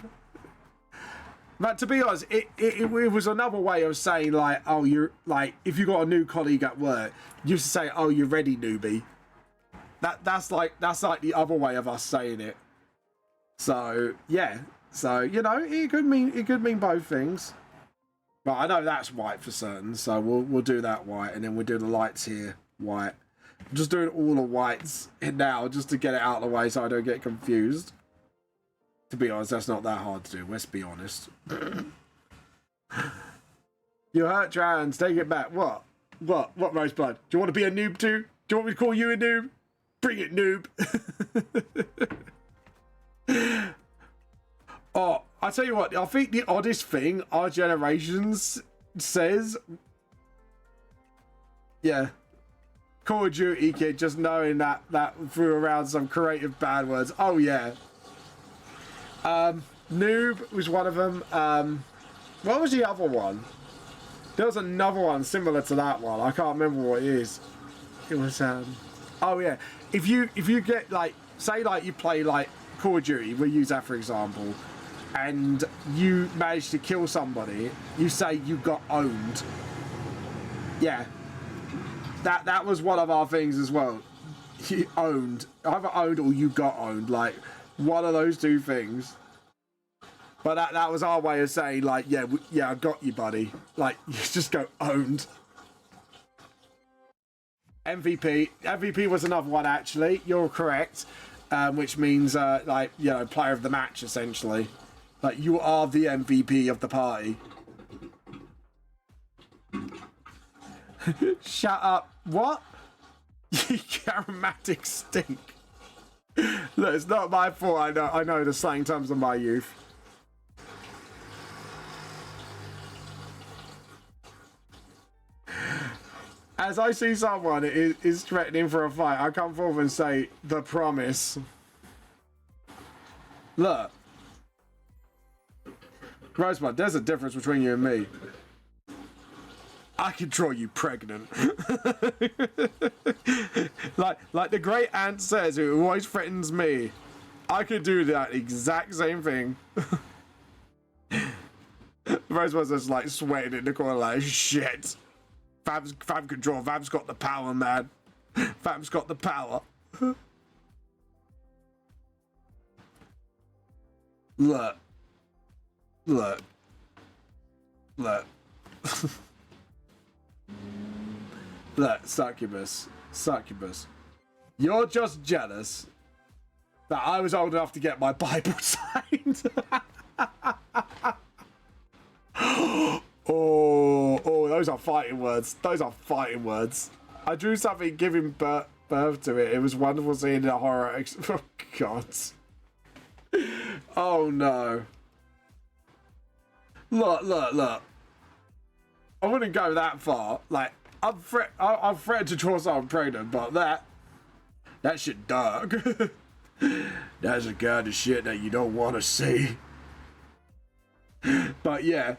But to be honest, it was another way of saying like, oh, you're like, if you got a new colleague at work, you used to say, oh, you're ready, newbie. That's like the other way of us saying it. So yeah, so you know, it could mean both things. But I know that's white for certain, so we'll do that white, and then we'll do the lights here white. I'm just doing all the whites now just to get it out of the way so I don't get confused. To be honest, that's not that hard to do. Let's be honest. You hurt trans. Take it back. What? Roseblood? Do you want to be a noob too? Do you want me to call you a noob? Bring it, noob. Oh, I tell you what. I think the oddest thing our generations says. Yeah. Call of Duty kid, just knowing that threw around some creative bad words. Oh yeah. Noob was one of them. What was the other one? There was another one similar to that one. I can't remember what it is. It was oh yeah. If you get like, say like you play like Call of Duty, we'll use that for example, and you manage to kill somebody, you say you got owned. Yeah. That was one of our things as well. You owned. Either owned or you got owned. Like, one of those two things. But that was our way of saying, like, yeah, I got you, buddy. Like, you just go owned. MVP. MVP was another one, actually. You're correct. Which means, like, you know, player of the match, essentially. Like, you are the MVP of the party. Shut up. What? You aromatic stink. Look, it's not my fault. I know the slang terms of my youth. As I see someone is threatening for a fight, I come forward and say, the promise. Look. Rosebud, there's a difference between you and me. I can draw you pregnant. like the great aunt says, who always threatens me. I could do that exact same thing. Rosebud's just like sweating in the corner like, shit. Fam can draw. Fam's got the power, man. Fam's got the power. Look. Look. Look. Look, Succubus. You're just jealous that I was old enough to get my Bible signed. Oh, those are fighting words. I drew something giving birth to it. It was wonderful seeing the horror. Oh, God. Oh, no. Look. I wouldn't go that far. Like, I'm threatened to draw something pregnant, but that shit dark. That's the kind of shit that you don't want to see. But yeah,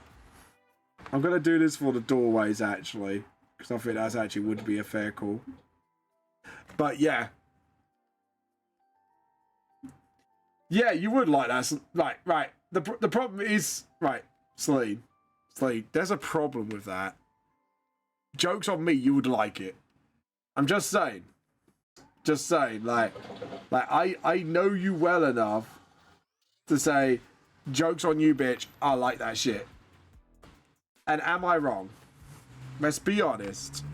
I'm gonna do this for the doorways actually, because I think that's actually would be a fair call. But yeah, you would like that. Right. The problem is Celine. There's a problem with that. Joke's on me, you would like it. I'm just saying. Like, Like, I know you well enough to say, joke's on you, bitch. I like that shit. And am I wrong? Let's be honest.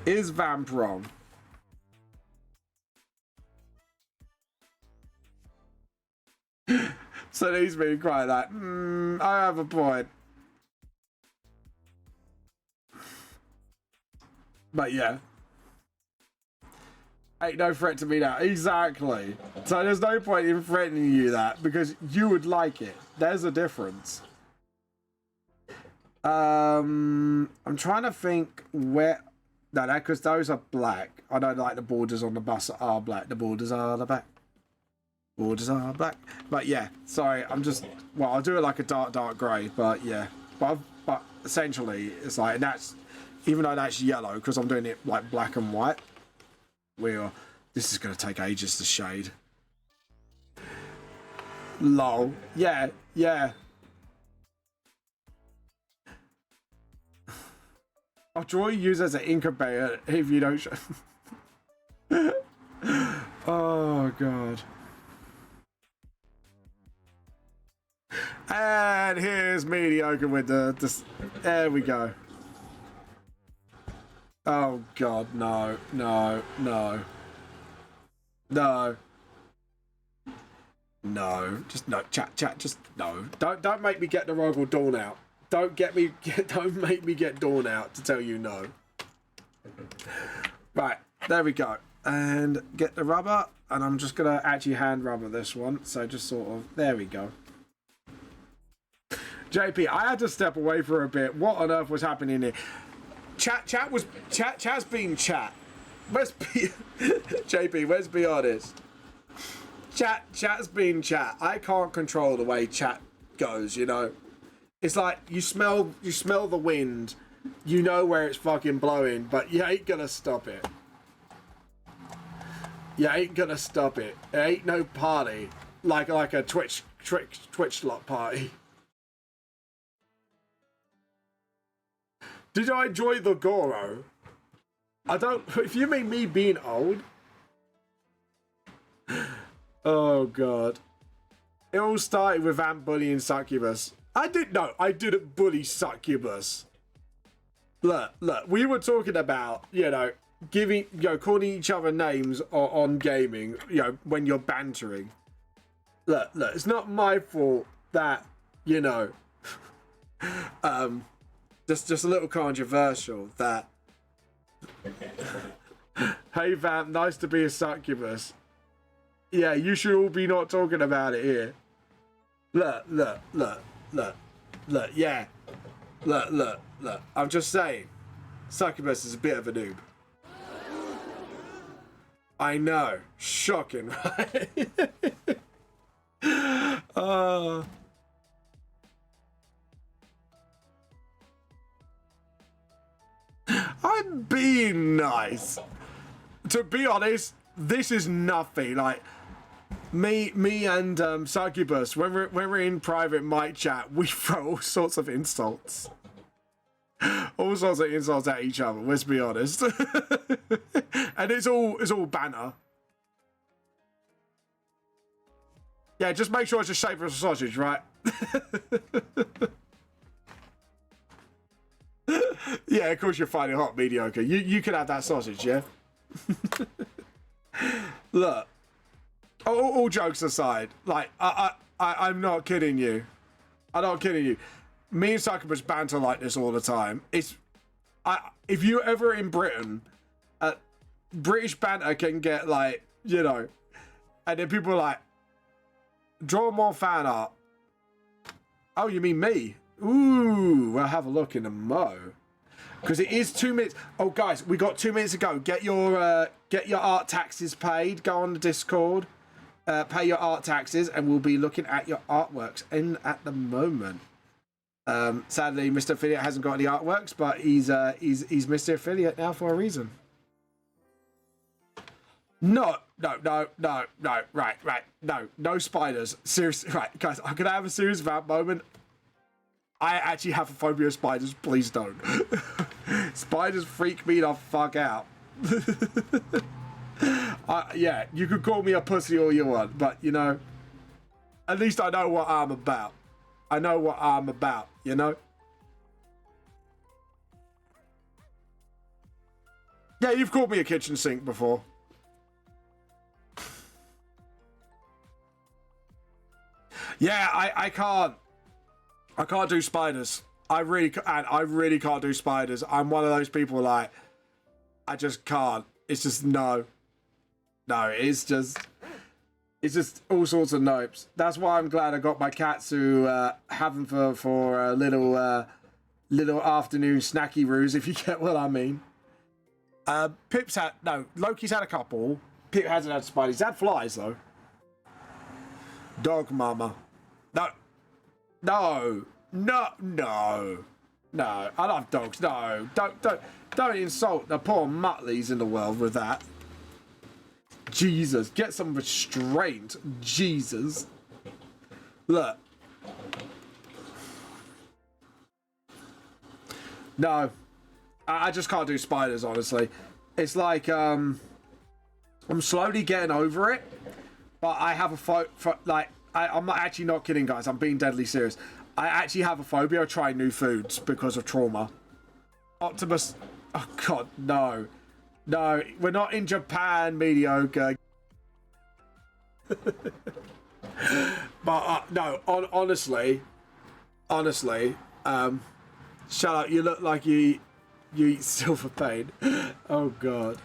Is Vamp wrong? So he's been quite like, I have a point. But yeah. Ain't no threat to me now. Exactly. So there's no point in threatening you that because you would like it. There's a difference. I'm trying to think where... No, because those are black. I don't like the borders on the bus are black. The borders are the black. Borders are black. But yeah, sorry, I'm just... Well, I'll do it like a dark grey, but yeah. But essentially, it's like... And that's... Even though that's yellow, because I'm doing it like black and white. This is going to take ages to shade. Lol. Yeah, yeah. I'll draw you use as an incubator if you don't show. Oh, God. And here's mediocre with the... There we go. Oh, God, no, no, no. No. No. Just no. Chat, just no. Don't make me get the rival Dawn out. Don't make me get Dawn out to tell you no. Right, there we go. And get the rubber, and I'm just gonna actually hand rubber this one. So just sort of, there we go. JP, I had to step away for a bit. What on earth was happening here? Chat's been chat. Let's be JP, let's be honest. Chat's been chat. I can't control the way chat goes, you know. It's like you smell the wind, you know where it's fucking blowing, but you ain't gonna stop it. You ain't gonna stop it. It ain't no party like a Twitch slot party. Did I enjoy the Goro? I don't... If you mean me being old... Oh, God. It all started with Vamp bullying Succubus. I didn't bully Succubus. Look, we were talking about, you know, calling each other names on gaming, you know, when you're bantering. Look, it's not my fault that, you know, just a little controversial that... Hey Vamp, nice to be a Succubus. Yeah, you should all be not talking about it here. Look, yeah. Look. I'm just saying, Succubus is a bit of a noob. I know. Shocking, right? I'm being nice. To be honest, this is nothing. Like, me and Succubus, when we're in private mic chat, we throw all sorts of insults. All sorts of insults at each other, let's be honest. And it's all banter. Yeah, just make sure it's a shape of a sausage, right? Yeah, of course you're finding hot mediocre. You can have that sausage, yeah? Look, all jokes aside, like, I'm not kidding you. I'm not kidding you. Me and Succubus banter like this all the time. If you're ever in Britain, British banter can get, like, you know, and then people are like, draw more fan art. Oh, you mean me? Ooh, we'll have a look in a mo. Because it is 2 minutes. Oh, guys, we got 2 minutes to go. Get your art taxes paid. Go on the Discord. Pay your art taxes, and we'll be looking at your artworks in at the moment. Sadly, Mr. Affiliate hasn't got any artworks, but he's Mr. Affiliate now for a reason. No, right. No spiders. Seriously, right, guys, I'm gonna have a serious Vamp moment. I actually have a phobia of spiders. Please don't. Spiders freak me the fuck out. Yeah, you could call me a pussy all you want, but, you know, at least I know what I'm about. I know what I'm about, you know? Yeah, you've called me a kitchen sink before. Yeah, I can't do spiders. I really can't do spiders. I'm one of those people like, I just can't. It's just no. It's just all sorts of nopes. That's why I'm glad I got my cats to have them for a little afternoon snacky roos, if you get what I mean. Loki's had a couple. Pip hasn't had spiders. He's had flies though. Dog mama. No. I love dogs. No. Don't insult the poor muttleys in the world with that. Jesus. Get some restraint. Jesus. Look. No. I just can't do spiders, honestly. It's like, I'm slowly getting over it. But I have I'm actually not kidding, guys. I'm being deadly serious. I actually have a phobia of trying new foods because of trauma. Optimus. Oh, God, no. No, we're not in Japan, mediocre. But, no, honestly, shut up. You look like you eat silver pain. Oh, God.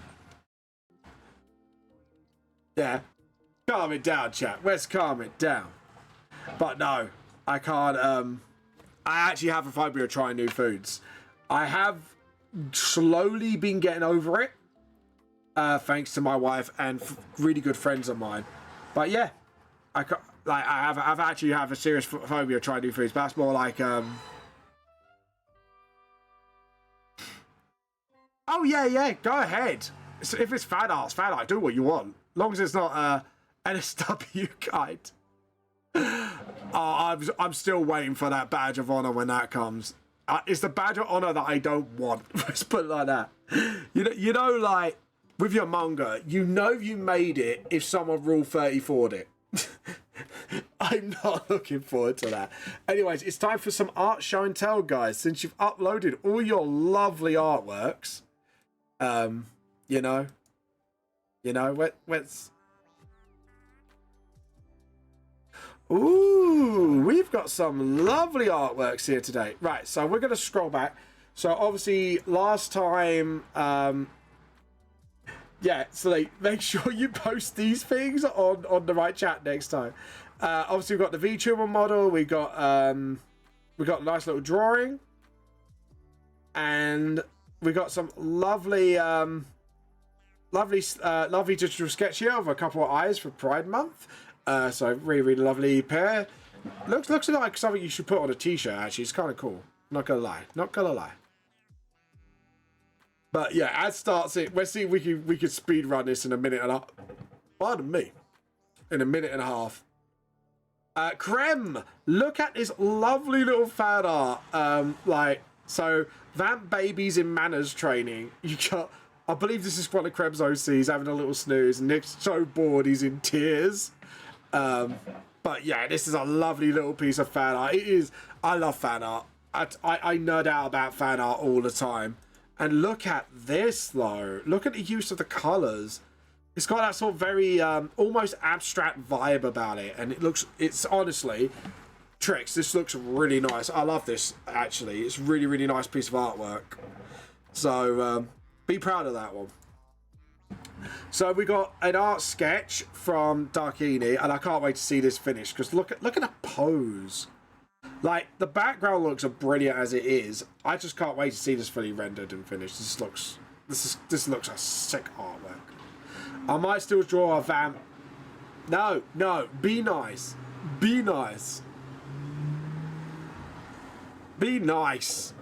Yeah. Calm it down, chat. Let's calm it down. But no, I can't. I actually have a phobia of trying new foods. I have slowly been getting over it, thanks to my wife and really good friends of mine. But yeah, I've actually have a serious phobia of trying new foods. But that's more like Oh yeah. Go ahead. If it's fan art, do what you want. As long as it's not NSW guide. I'm still waiting for that badge of honor when that comes. It's the badge of honor that I don't want. Let's put it like that. You know, like with your manga, you know you made it if someone Rule 34'd it. I'm not looking forward to that. Anyways, it's time for some art show and tell, guys. Since you've uploaded all your lovely let's. Ooh, we've got some lovely artworks here today. Right, so we're going to scroll back. So obviously last time, yeah, so make sure you post these things on the right chat next time. Obviously we've got the VTuber model. We got a nice little drawing, and we got some lovely digital sketch here of a couple of eyes for Pride Month. So really lovely pair. Looks like something you should put on a t-shirt. Actually, it's kind of cool. Not gonna lie. But yeah, ad starts it. Let's see if we could speed run this in a minute and a half. Pardon me. In a minute and a half. Krem, look at this lovely little fan art. So Vamp babies in manners training. You got. I believe this is one of Krem's OCs having a little snooze, and Nick's so bored he's in tears. But yeah, this is a lovely little piece of fan art. It is. I love fan art. I nerd out about fan art all the time. And look at this though. Look at the use of the colours. It's got that sort of very almost abstract vibe about it, and it's honestly, Trix, this looks really nice. I love this actually. It's really nice piece of artwork. So be proud of that one. So we got an art sketch from Darkini, and I can't wait to see this finished because look at the pose. Like the background looks brilliant as it is. I just can't wait to see this fully rendered and finished. This looks a sick artwork. I might still draw a vamp. No, be nice. Be nice. Be nice.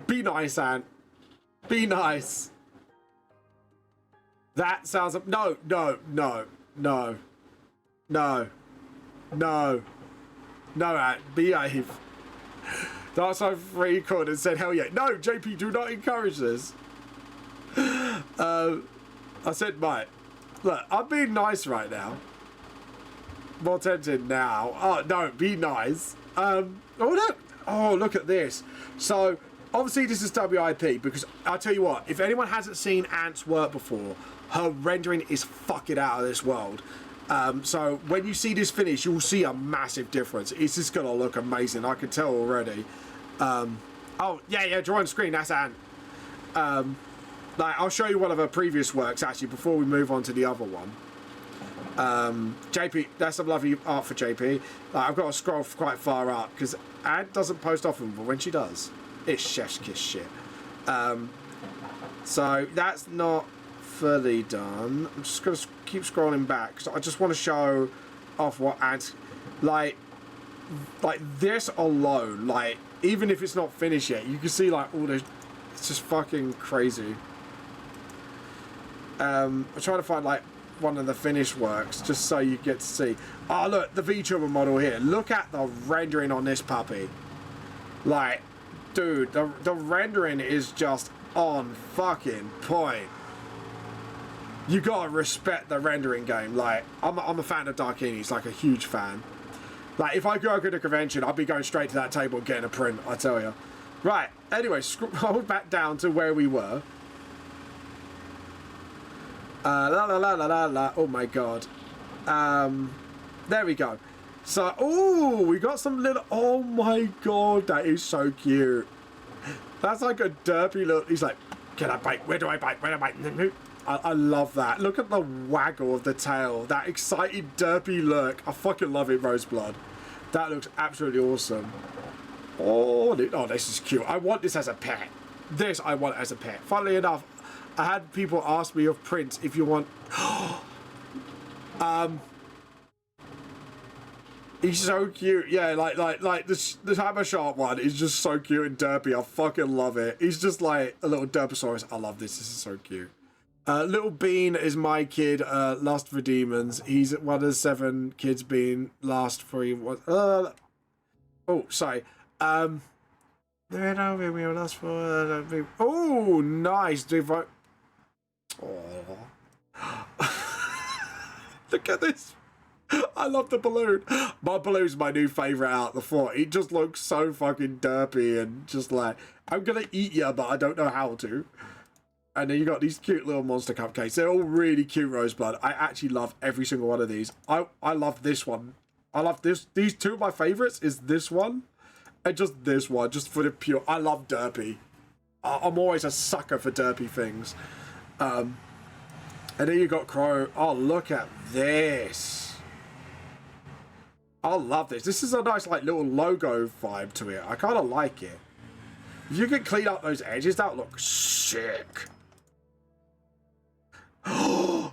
Be nice, Ant. Be nice. That sounds... No, Ant. Behave. Dark Side 3 called and said, hell yeah. No, JP, do not encourage this. I said, mate, Look, I'm being nice right now. More tempted now. Oh, no, be nice. Oh, no. Oh, look at this. So, obviously, this is WIP because I'll tell you what, if anyone hasn't seen Ant's work before, her rendering is fucking out of this world. So, when you see this finish, you'll see a massive difference. It's just going to look amazing. I can tell already. Oh, yeah, drawing screen. That's Ant. Like, I'll show you one of her previous works, actually, before we move on to the other one. JP, that's some lovely art for JP. Like, I've got to scroll quite far up because Ant doesn't post often, but when she does, it's chef's kiss shit. So that's not fully done. I'm just going to keep scrolling back because I just want to show off what Ant, like this alone, like, even if it's not finished yet, you can see, like, all the, it's just fucking crazy. I'm trying to find, like, one of the finished works just so you get to see. Oh, look, the VTuber model here. Look at the rendering on this puppy. Like, dude, the rendering is just on fucking point. You gotta respect the rendering game. Like, I'm a fan of Darkinis, like a huge fan. Like, if I go to a convention, I'll be going straight to that table and getting a print, I tell you. Right, anyway, scroll back down to where we were. Oh my god. There we go. So, oh, we got some little, oh my god, that is so cute. That's like a derpy look. He's like, can I bite? Where do I bite? Where do I bite? I love that. Look at the waggle of the tail. That excited derpy look. I fucking love it, Roseblood. That looks absolutely awesome. Oh, this is cute. I want this as a pet. This I want as a pet. Funnily enough, I had people ask me of Prince if you want. He's so cute. Yeah, like the Hammer Shark one is just so cute and derpy. I fucking love it. He's just like a little derposaurus. I love this. This is so cute. Little Bean is my kid. Lust for Demons. He's one of the 7 kids being last for you. Oh, sorry. Oh, nice. Oh. Look at this. I love the balloon. My balloon's my new favourite out of the 4. It just looks so fucking derpy and just like, I'm gonna eat you, but I don't know how to. And then you got these cute little monster cupcakes. They're all really cute, Roseblood. I actually love every single one of these. I love this one. I love this. These 2 of my favourites is this one and just this one, just for the pure. I love derpy. I'm always a sucker for derpy things. And then you got Crow. Oh, look at this. I love this. This is a nice, like, little logo vibe to it. I kind of like it. If you can clean up those edges, that would look sick. I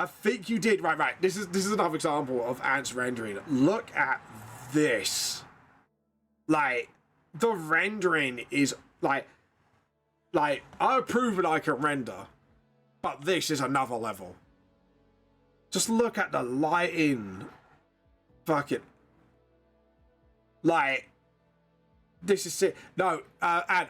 think you did. Right. This is another example of Ant's rendering. Look at this. Like, the rendering is like I've proven I can render, but this is another level. Just look at the lighting. Fuck it. Like, this is it. No, and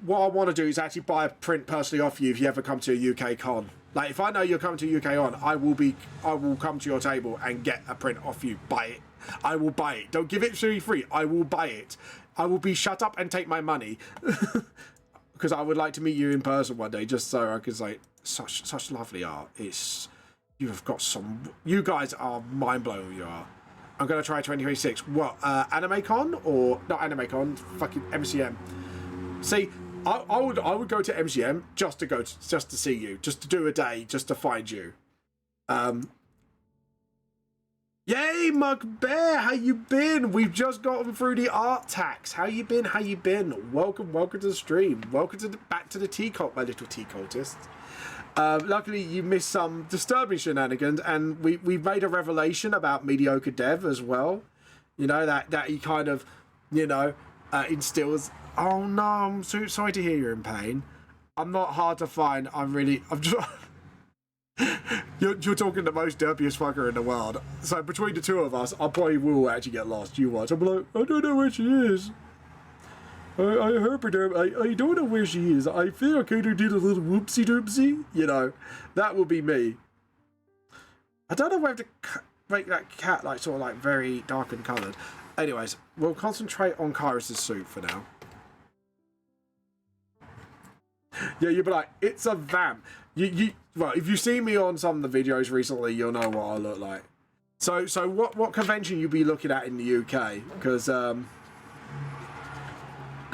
what I want to do is actually buy a print personally off you if you ever come to a UK con. Like, if I know you're coming to UK on, I will come to your table and get a print off you. Buy it. I will buy it. Don't give it to me free. I will buy it. I will be shut up and take my money. Because I would like to meet you in person one day, just so I could say, such lovely art. You have got some. You guys are mind blowing. You are. I'm gonna try 2026. What? AnimeCon or not AnimeCon? Fucking MCM. See, I would go to MCM just to see you, just to do a day, just to find you. Yay, Mug Bear, how you been? We've just gotten through the art tax. How you been? How you been? Welcome to the stream. Welcome to back to the tea cult, my little tea cultist. Luckily, you missed some disturbing shenanigans, and we made a revelation about mediocre dev as well. You know, that he kind of, you know, instills. Oh no, I'm so sorry to hear you're in pain. I'm not hard to find. I'm just. You're talking the most derpiest fucker in the world. So between the 2 of us, I probably will actually get lost. You watch. I'm like, I don't know where she is. I heard her. I don't know where she is. I feel I kind of did a little whoopsie doopsie. You know, that will be me. I don't know whether to make that cat like sort of like very dark and coloured. Anyways, we'll concentrate on Kyrus's suit for now. Yeah, you'll be like, it's a vamp. Well, if you see me on some of the videos recently, you'll know what I look like. So what convention you be looking at in the UK? Because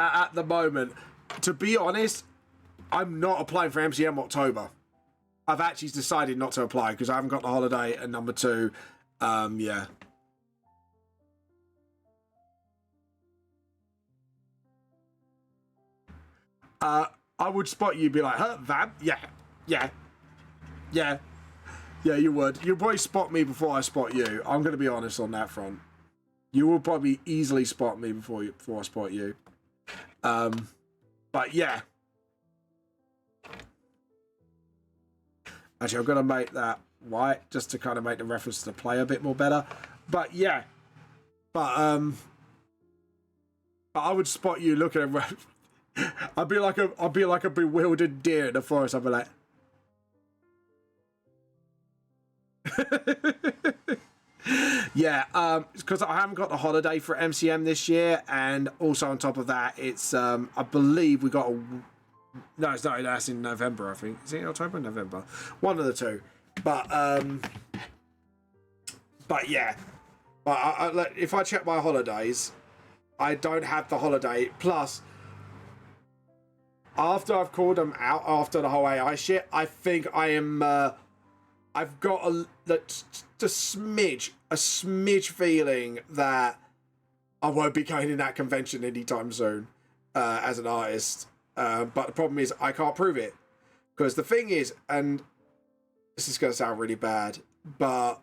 at the moment, to be honest, I'm not applying for MCM October. I've actually decided not to apply because I haven't got the holiday, and number two, yeah. I would spot you, be like, huh, Vamp? Yeah, you would. You'll probably spot me before I spot you. I'm going to be honest on that front. You will probably easily spot me before I spot you. But yeah. Actually, I'm going to make that white just to kind of make the reference to the play a bit more better. But yeah. But I would spot you looking at. I'd be like a bewildered deer in the forest. I'd be like. Yeah, because I haven't got the holiday for MCM this year, and also on top of that, it's I believe we got a. No, it's not. That's in November, I think. Is it October or November? One of the two. But yeah. But if I check my holidays, I don't have the holiday. Plus, after I've called them out after the whole AI shit, I think I am. I've got a smidge feeling that I won't be going in that convention anytime soon as an artist. But the problem is I can't prove it. Because the thing is, and this is going to sound really bad, but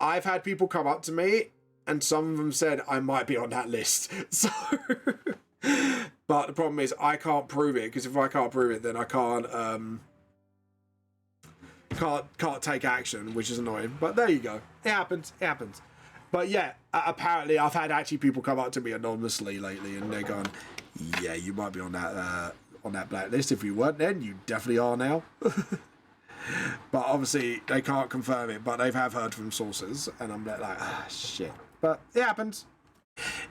I've had people come up to me and some of them said I might be on that list. So, but the problem is I can't prove it, because if I can't prove it, then I can't take action, which is annoying. But there you go. It happens. But yeah, apparently I've had actually people come up to me anonymously lately, and they're going, "Yeah, you might be on that blacklist. If you weren't then, you definitely are now." But obviously they can't confirm it, but they have heard from sources, and I'm like, shit. But it happens.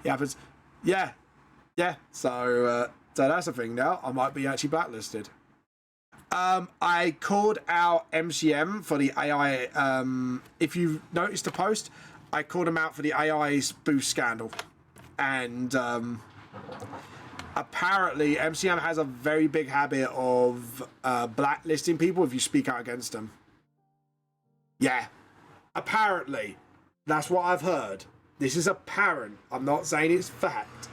Yeah. So that's a thing now. I might be actually blacklisted. I called out MCM for the AI. If you noticed the post, I called them out for the AI boost scandal. And apparently MCM has a very big habit of blacklisting people if you speak out against them. Yeah. Apparently. That's what I've heard. This is apparent. I'm not saying it's fact.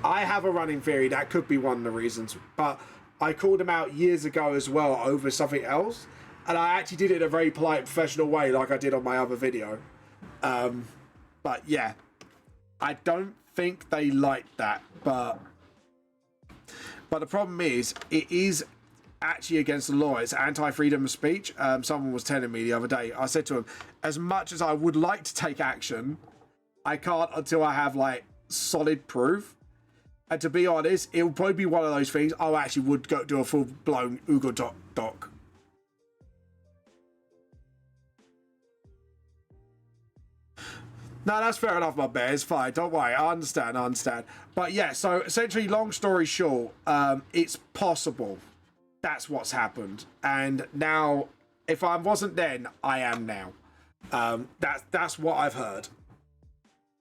I have a running theory that could be one of the reasons, but I called him out years ago as well over something else, and I actually did it in a very polite, professional way, like I did on my other video. But yeah, I don't think they like that. But the problem is, it is actually against the law. It's anti-freedom of speech. Someone was telling me the other day. I said to him, as much as I would like to take action, I can't until I have like solid proof. And to be honest, it will probably be one of those things. I actually would go do a full-blown Google doc. No, that's fair enough, my bear. It's fine. Don't worry. I understand. But yeah, so essentially, long story short, it's possible. That's what's happened. And now, if I wasn't then, I am now. That's what I've heard.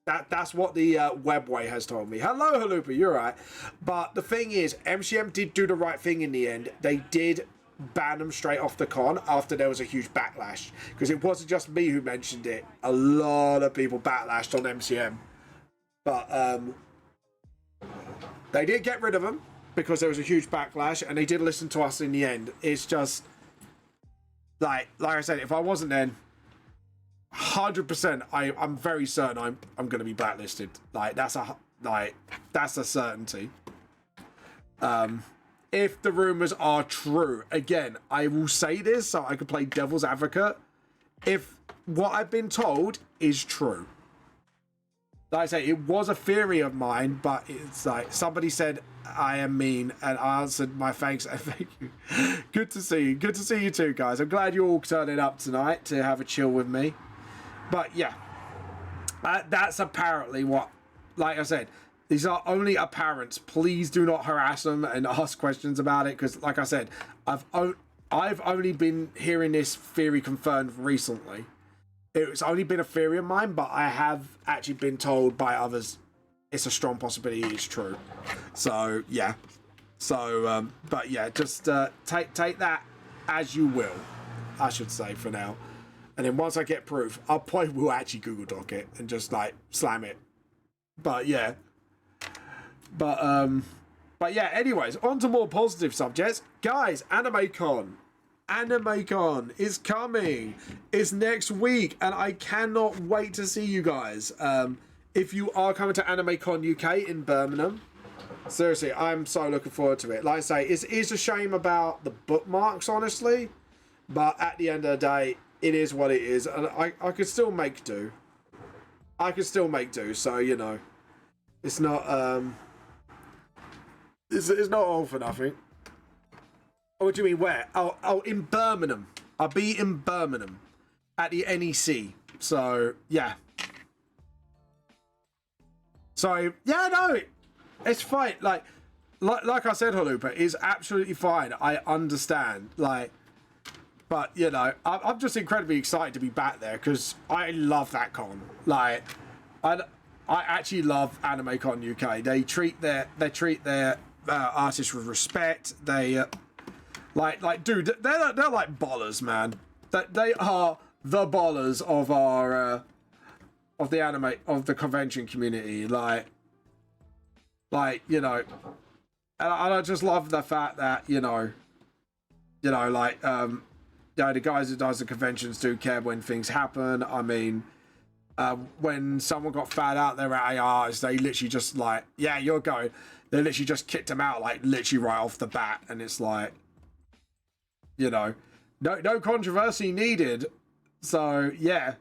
That's what the webway has told me. Hello, Halupa, you're right. But the thing is, MCM did do the right thing in the end. They did ban them straight off the con after there was a huge backlash. Because it wasn't just me who mentioned it. A lot of people backlashed on MCM. But they did get rid of them because there was a huge backlash, and they did listen to us in the end. It's just, like I said, if I wasn't then, 100%, I'm very certain I'm going to be blacklisted. That's a certainty. If the rumors are true, again, I will say this so I can play devil's advocate. If what I've been told is true, like I say, it was a theory of mine, but it's like somebody said I am mean, and I answered my thanks and thank you. Good to see you. Good to see you too, guys. I'm glad you're all turning up tonight to have a chill with me. But yeah, that's apparently what, like I said, these are only apparent. Please do not harass them and ask questions about it, because like I said, I've only been hearing this theory confirmed recently. It's only been a theory of mine, but I have actually been told by others it's a strong possibility it's true. So yeah. So but yeah, just take that as you will, I should say, for now. And then once I get proof, I'll probably will actually Google Doc it and just like slam it. But yeah. But yeah, anyways, on to more positive subjects. Guys, AnimeCon is coming. It's next week, and I cannot wait to see you guys. If you are coming to AnimeCon UK in Birmingham, seriously, I'm so looking forward to it. Like I say, it is a shame about the bookmarks, honestly, but at the end of the day, it is what it is, and I could still make do. So, you know, it's not it's not all for nothing. Oh, what do you mean, where? Oh, in Birmingham. I'll be in Birmingham at the NEC. So, yeah. So, yeah, no, it's fine. Like I said, Halupa, it's absolutely fine. I understand. Like, but, you know, I'm just incredibly excited to be back there because I love that con. Like, I actually love AnimeCon UK. They treat their artists with respect. They like dude, they're like ballers, man. They are the ballers of our of the convention community. Like you know, and I just love the fact that you know like you know, the guys who does the conventions do care when things happen. I mean, when someone got found out there at ARs, they literally just like, yeah, you're going. They literally just kicked him out, like literally right off the bat, and it's like, you know, no controversy needed. So yeah,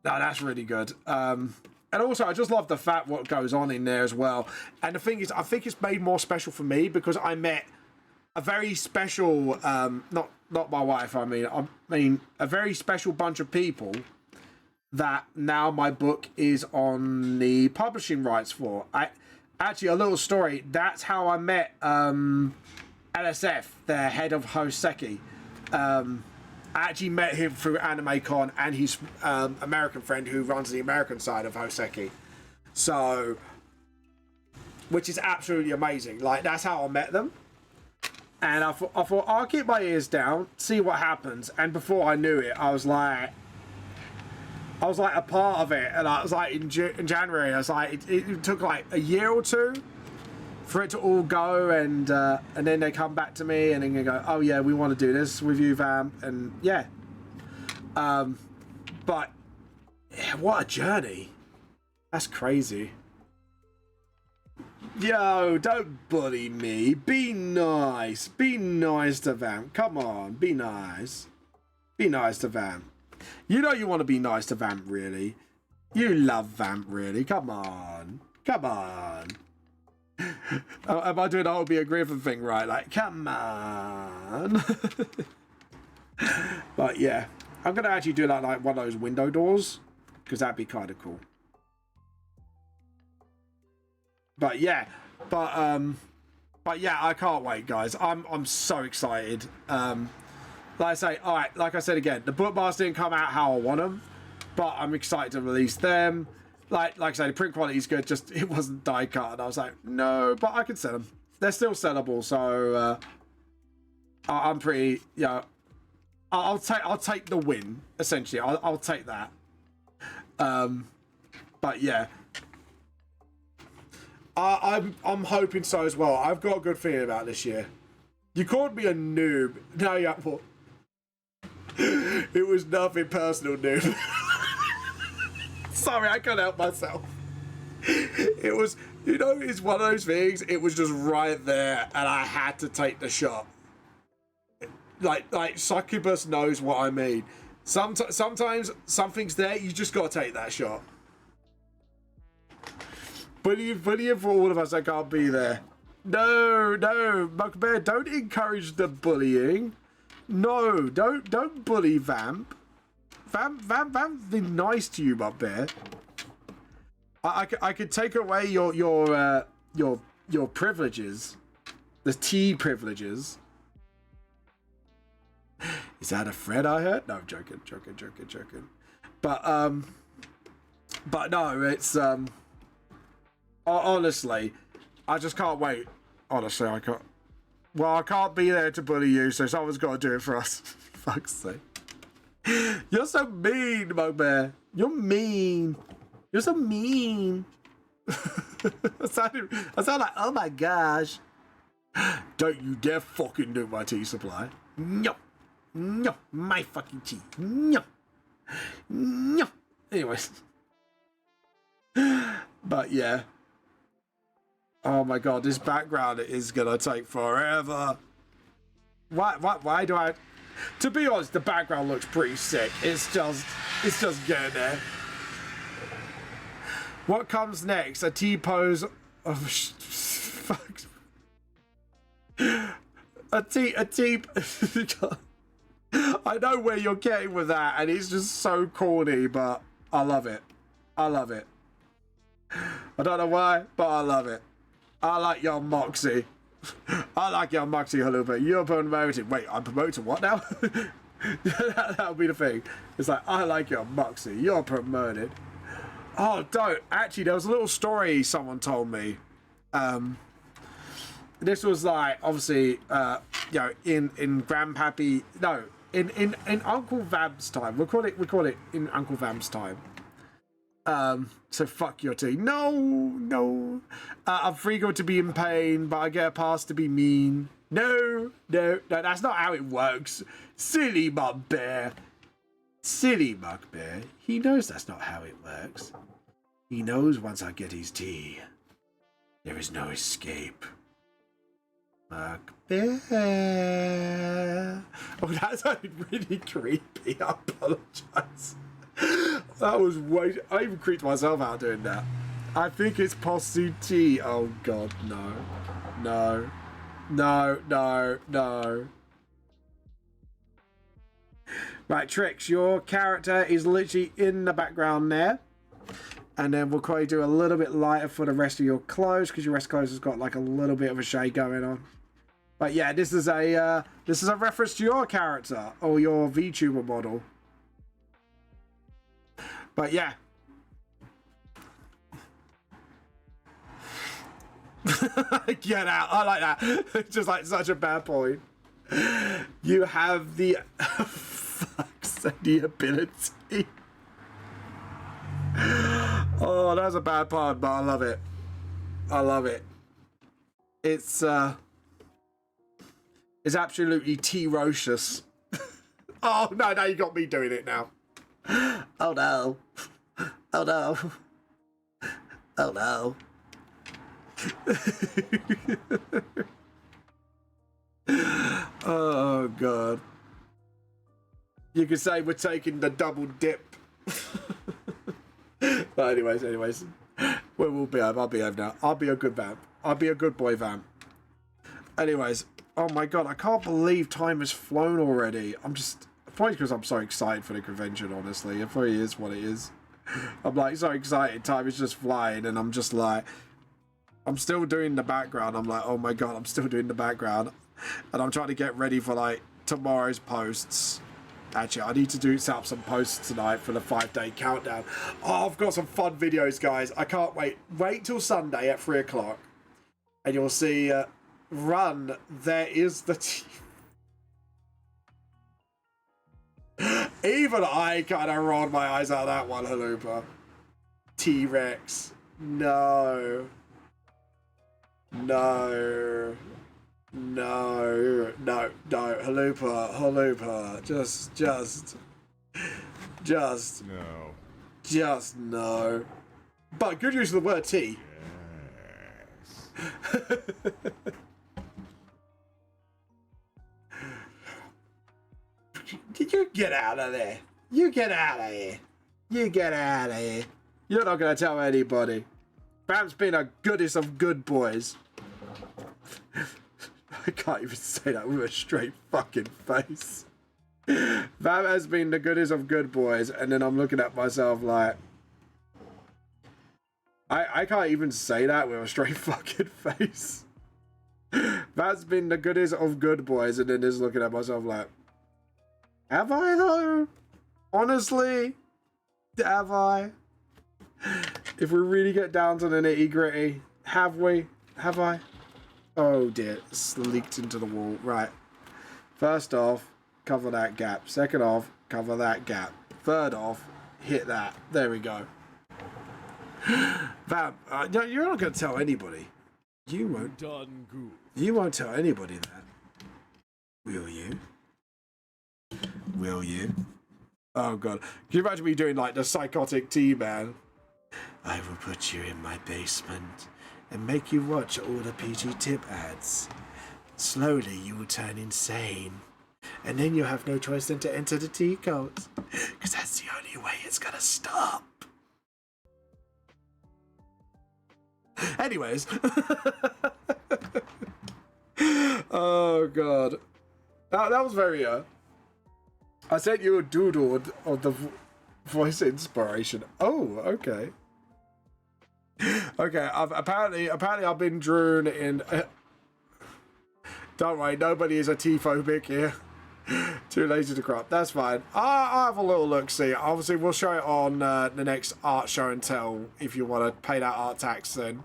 no, that's really good. And also, I just love the fact what goes on in there as well. And the thing is, I think it's made more special for me because I met a very special, not my wife. I mean a very special bunch of people that now my book is on the publishing rights for. Actually, a little story. That's how I met LSF, their head of Hoseki. I actually met him through AnimeCon and his American friend who runs the American side of Hoseki. So, which is absolutely amazing. Like, that's how I met them. And I thought I'll keep my ears down, see what happens. And before I knew it, I was like a part of it, and I was like in January. I was like, it took like a year or two for it to all go, and then they come back to me, and then they go, "Oh yeah, we want to do this with you, Vamp," and yeah. But yeah, what a journey! That's crazy. Yo, don't bully me. Be nice. Be nice to Vamp. Come on, be nice. Be nice to Vamp. You know you want to be nice to Vamp, really. You love Vamp, really. Come on. Come on. Oh, am I doing the whole be a Griffin thing right? Like, come on. But yeah, I'm going to actually do that like one of those window doors, because that'd be kind of cool. But yeah, but yeah, I can't wait, guys. I'm so excited. Like I say, all right, like I said again, the bookmarks didn't come out how I want them, but I'm excited to release them. Like I say, the print quality is good, just it wasn't die cut, and I was like, no, but I can sell them. They're still sellable, so I'm pretty, yeah. I'll take the win, essentially. I'll take that. But yeah. I'm hoping so as well. I've got a good feeling about this year. You called me a noob. No, yeah, what? It was nothing personal, noob. Sorry, I can't help myself. It was, you know, it's one of those things. It was just right there, and I had to take the shot. Like Succubus knows what I mean. Sometimes something's there. You just gotta take that shot. bullying for all of us that can't be there. No, Mugbear, don't encourage the bullying. No, don't bully Vamp. Vamp's been nice to you, Mugbear. I could take away your privileges, the tea privileges. Is that a threat I heard? No, joking. But no, it's honestly, I just can't wait. Honestly, I can't. Well, I can't be there to bully you, so someone's got to do it for us. Fuck's sake. You're so mean, Mugbear. You're mean. You're so mean. I sound like, oh my gosh. Don't you dare fucking do my tea supply. No. No. My fucking tea. No. No. Anyways. But yeah. Oh my god, this background is gonna take forever. Why do I... To be honest, the background looks pretty sick. It's just getting there. What comes next? A T-pose of... Fuck. A T... I know where you're getting with that, and it's just so corny, but I love it. I love it. I don't know why, but I love it. I like your moxie. I like your moxie, Halupa. You're promoted. Wait, I'm promoted to what now? That'll be the thing. It's like, I like your moxie. You're promoted. Oh, don't. Actually, there was a little story someone told me. This was like, obviously, you know, in Grandpappy... No, in Uncle Vamp's time. We'll call it in Uncle Vamp's time. So fuck your tea. No. I'm free to be in pain, but I get a pass to be mean. No, that's not how it works. Silly Mugbear. Silly Mugbear. He knows that's not how it works. He knows once I get his tea, there is no escape. Mugbear. Oh, that sounded really creepy. I apologize. That was way... I even creeped myself out doing that. I think it's Posse T. Oh, God, no. No. Right, Trix, your character is literally in the background there. And then we'll probably do a little bit lighter for the rest of your clothes, because your rest of clothes has got like a little bit of a shade going on. But yeah, this is a reference to your character, or your VTuber model. But yeah. Get out. I like that. It's just like such a bad point. You have the... Fuck's the ability. Oh, that's a bad pun, but I love it. I love it. It's absolutely T-rocious. Oh, no, you got me doing it now. Oh no. Oh no. Oh no. Oh god. You could say we're taking the double dip. But anyways. We'll behave. I'll behave now. I'll be a good vamp. I'll be a good boy vamp. Anyways. Oh my god, I can't believe time has flown already. I'm just... Probably because I'm so excited for the convention, honestly. It probably is what it is. I'm like so excited. Time is just flying, and I'm just like... I'm still doing the background. I'm like, oh my god, I'm still doing the background. And I'm trying to get ready for like tomorrow's posts. Actually, I need to set up some posts tonight for the 5-day countdown. Oh, I've got some fun videos, guys. I can't wait. Wait till Sunday at 3 o'clock. And you'll see... Run, there is the... Even I kind of rolled my eyes out of that one, Halupa. T-Rex. No. Halupa. Just no. But good use of the word T. Yes. Did you get out of there? You get out of here. You get out of here. You're not going to tell anybody. Vamp's been a goodest of good boys. I can't even say that with a straight fucking face. Vamp has been the goodest of good boys, and then I'm looking at myself like... I can't even say that with a straight fucking face. That's been the goodest of good boys, and then just looking at myself like, have I though? Honestly, have I? If we really get down to the nitty gritty, have we? Have I? Oh dear, it's leaked into the wall. Right. First off, cover that gap. Second off, cover that gap. Third off, hit that. There we go. Vamp, no, you're not going to tell anybody. You won't. Done good. You won't tell anybody that. Will you? Will you? Oh god. Can you imagine me doing like the psychotic T-Man? I will put you in my basement and make you watch all the PG Tip ads. Slowly you will turn insane. And then you'll have no choice than to enter the T cult. Because that's the only way it's gonna stop. Anyways. Oh god. That was very I sent you a doodle of the voice inspiration. Oh, okay. Okay, apparently I've been drawn in. Don't worry, nobody is a T-phobic here. Too lazy to crop. That's fine. I'll have a little look. See, obviously we'll show it on the next art show and tell if you want to pay that art tax then.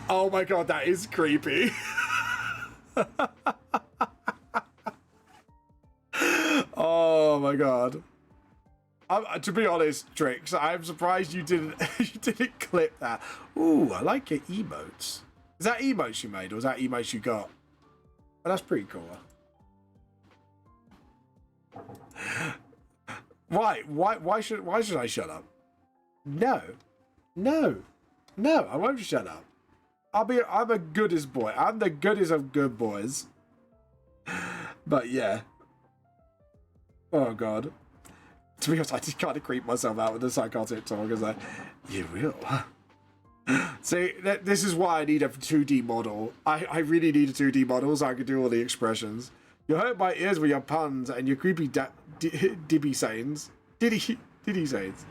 Oh my god, that is creepy. Oh my god. To be honest, Trix, I'm surprised you didn't clip that. Ooh, I like your emotes. Is that emotes you made, or is that emotes you got? Oh, that's pretty cool. Why should I shut up? No, I won't shut up. I'm a goodest boy. I'm the goodest of good boys. But yeah. Oh god. To be honest, I just kind of creep myself out with the psychotic talk. Because like, you will. See, this is why I need a 2D model. I really need a 2D model so I can do all the expressions. You hurt my ears with your puns and your creepy dibby sayings. Diddy sayings.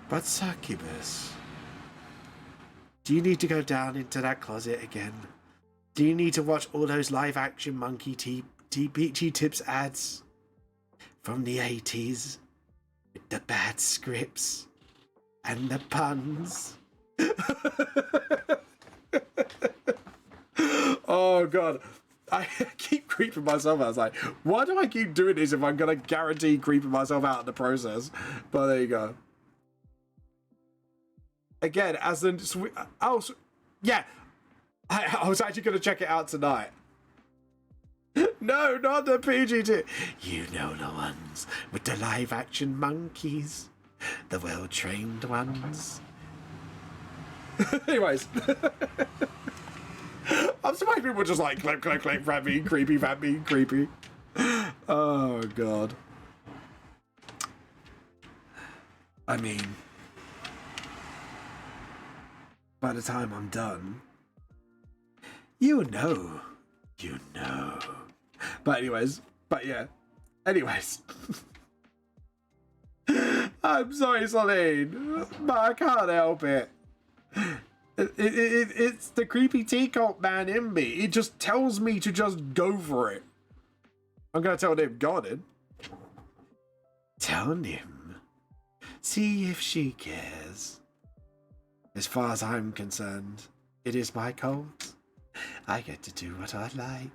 But succubus, do you need to go down into that closet again? Do you need to watch all those live action monkey Peachy Tips ads from the 80s? With the bad scripts and the puns. Oh god. I keep creeping myself out. I was like, why do I keep doing this if I'm going to guarantee creeping myself out in the process? But there you go. Again, as the... yeah. I was actually going to check it out tonight. No, not the PGT. You know the ones with the live action monkeys. The well-trained ones. Anyways. I'm surprised people just like click, Vamp being creepy, Vamp being creepy. Oh, God. I mean, by the time I'm done, you know. But anyways, I'm sorry, Celine, but I can't help it. It's the creepy teacup man in me. It just tells me to just go for it. I'm gonna tell Nim, go on in. Tell Nim. See if she cares. As far as I'm concerned, it is my cult. I get to do what I like.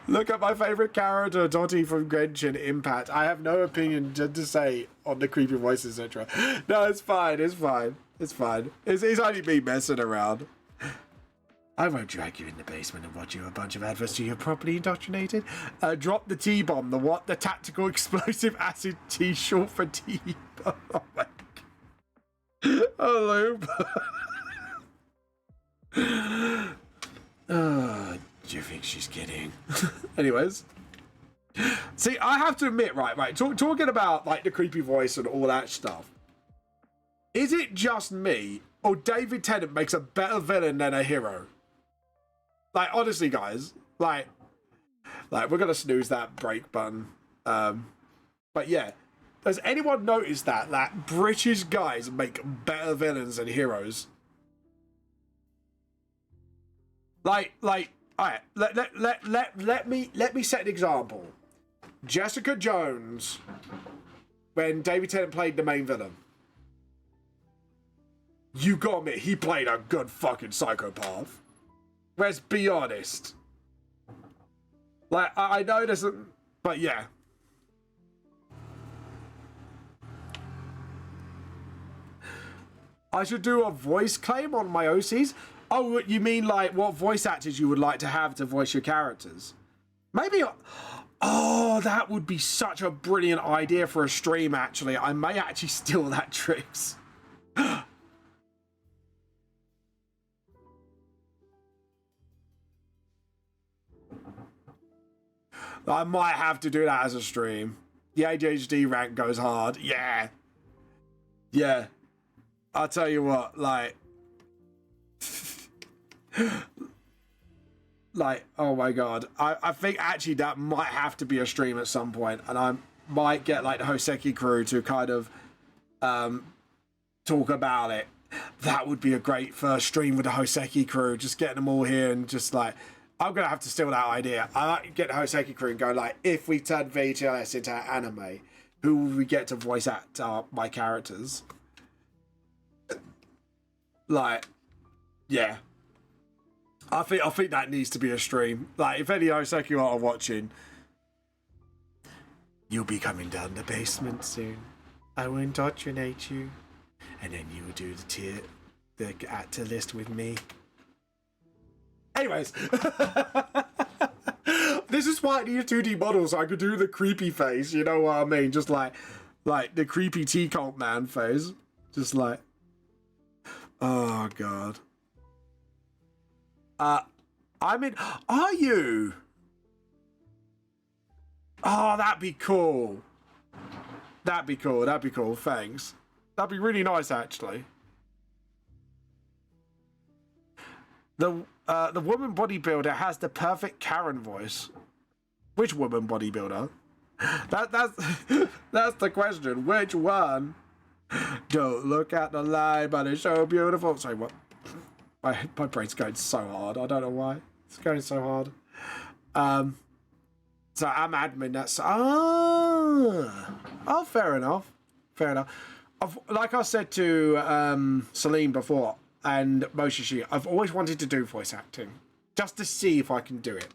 Look at my favourite character, Dottie from Genshin Impact. I have no opinion to say on the creepy voices, etc. No, it's fine. It's only me messing around. I won't drag you in the basement and watch you a bunch of adverts till you're properly indoctrinated. Drop the T-bomb. The what? The tactical explosive acid T, short for T-bomb. Oh my god. Oh, Lube. Do you think she's kidding? Anyways. See, I have to admit, right, talking about like the creepy voice and all that stuff. Is it just me, or David Tennant makes a better villain than a hero? Like, honestly, guys, like we're gonna snooze that break button. But yeah, does anyone notice that British guys make better villains than heroes? Like, all right, let me set an example. Jessica Jones, when David Tennant played the main villain, you got me, he played a good fucking psychopath. Let's be honest. Like, I know this, but yeah. I should do a voice claim on my OCs? Oh, you mean like what voice actors you would like to have to voice your characters? Maybe... Oh, that would be such a brilliant idea for a stream, actually. I may actually steal that tricks. I might have to do that as a stream. The ADHD rank goes hard. Yeah. Yeah. I'll tell you what, like... like, oh my god. I think actually that might have to be a stream at some point, and I might get like the Hoseki crew to kind of talk about it. That would be a great first stream with the Hoseki crew, just getting them all here and just like... I'm going to have to steal that idea. I might get the Hoseki crew and go like, if we turn VHS into anime, who will we get to voice act my characters? Like, yeah. I think that needs to be a stream. Like, if any Hoseki are watching, you'll be coming down the basement soon. I will indoctrinate you, and then you will do the actor list with me. Anyways, this is why I need a 2D model so I could do the creepy face. You know what I mean? Just like the creepy T-Cult man face. Just like, oh god. I mean, are you? Oh, that'd be cool. That'd be cool. That'd be cool. Thanks. That'd be really nice, actually. The woman bodybuilder has the perfect Karen voice. Which woman bodybuilder? That's the question. Which one? Don't look at the line, but it's so beautiful. Sorry, what? My brain's going so hard. I don't know why. It's going so hard. So I'm admin. That's oh, fair enough. Fair enough. Like I said to Celine before, and Moshishi, I've always wanted to do voice acting, just to see if I can do it.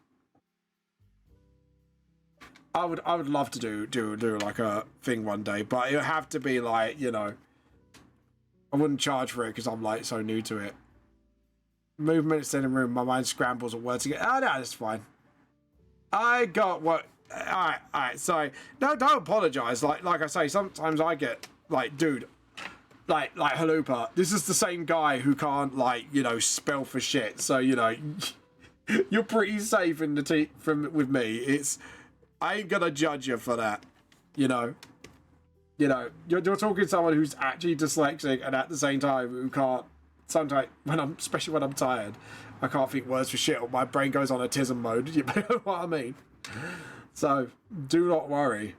I would love to do like a thing one day, but it would have to be like, you know, I wouldn't charge for it because I'm like so new to it. Movements in the room, my mind scrambles at words again. Oh no, that's fine. I got what. All right. Sorry. No, don't apologize. Like I say, sometimes I get like, dude. Like Halupa, this is the same guy who can't, like, you know, spell for shit. So, you know, you're pretty safe in the with me. I ain't gonna judge you for that. You know, you're talking to someone who's actually dyslexic and at the same time who can't. Sometimes especially when I'm tired, I can't think words for shit. Or my brain goes on autism mode. You know what I mean? So do not worry.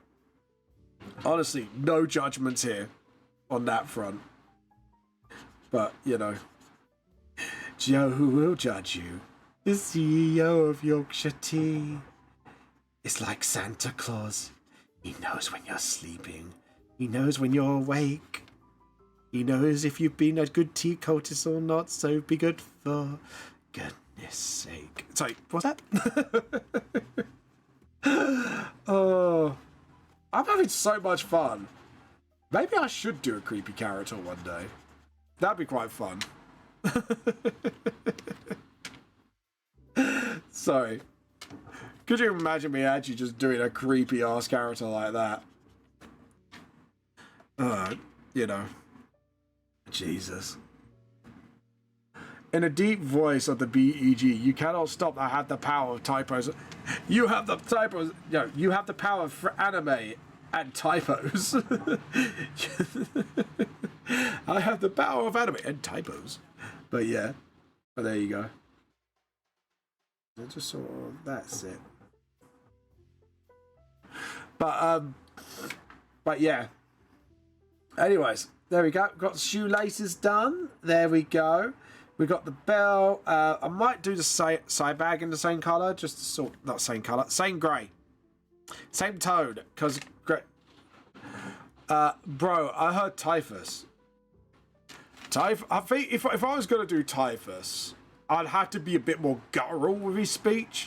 Honestly, no judgments here. On that front, but you know, Joe, who will judge you, the CEO of Yorkshire Tea, is like Santa Claus. He knows when you're sleeping. He knows when you're awake. He knows if you've been a good tea cultist or not. So be good for goodness sake. Sorry, what's that? Oh, I'm having so much fun. Maybe I should do a creepy character one day. That'd be quite fun. Sorry. Could you imagine me actually just doing a creepy ass character like that? You know. Jesus. In a deep voice of the BEG, you cannot stop. I have the power of typos. You have the typos. No, you have the power for anime and typos. I have the power of anime and typos. But yeah, but there you go. Just sort of, that's it. But yeah. Anyways, there we go. Got the shoelaces done. There we go. We got the bell. I might do the side bag in the same color, just to sort, not same color, same grey, same tone. Cause great. Bro, I heard typhus. I think if I was gonna do typhus, I'd have to be a bit more guttural with his speech.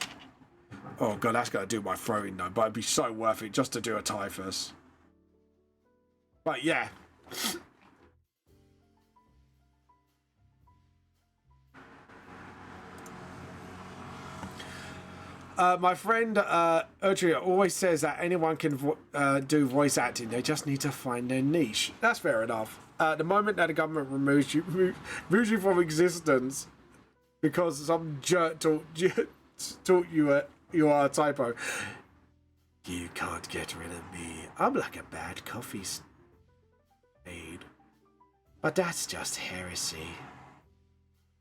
Oh god, that's gonna do my throat in though, but it'd be so worth it just to do a typhus. But yeah. My friend Erdria always says that anyone can do voice acting. They just need to find their niche. That's fair enough. The moment that the government removes you from existence because some jerk taught you you are a typo, you can't get rid of me. I'm like a bad coffee made. But that's just heresy.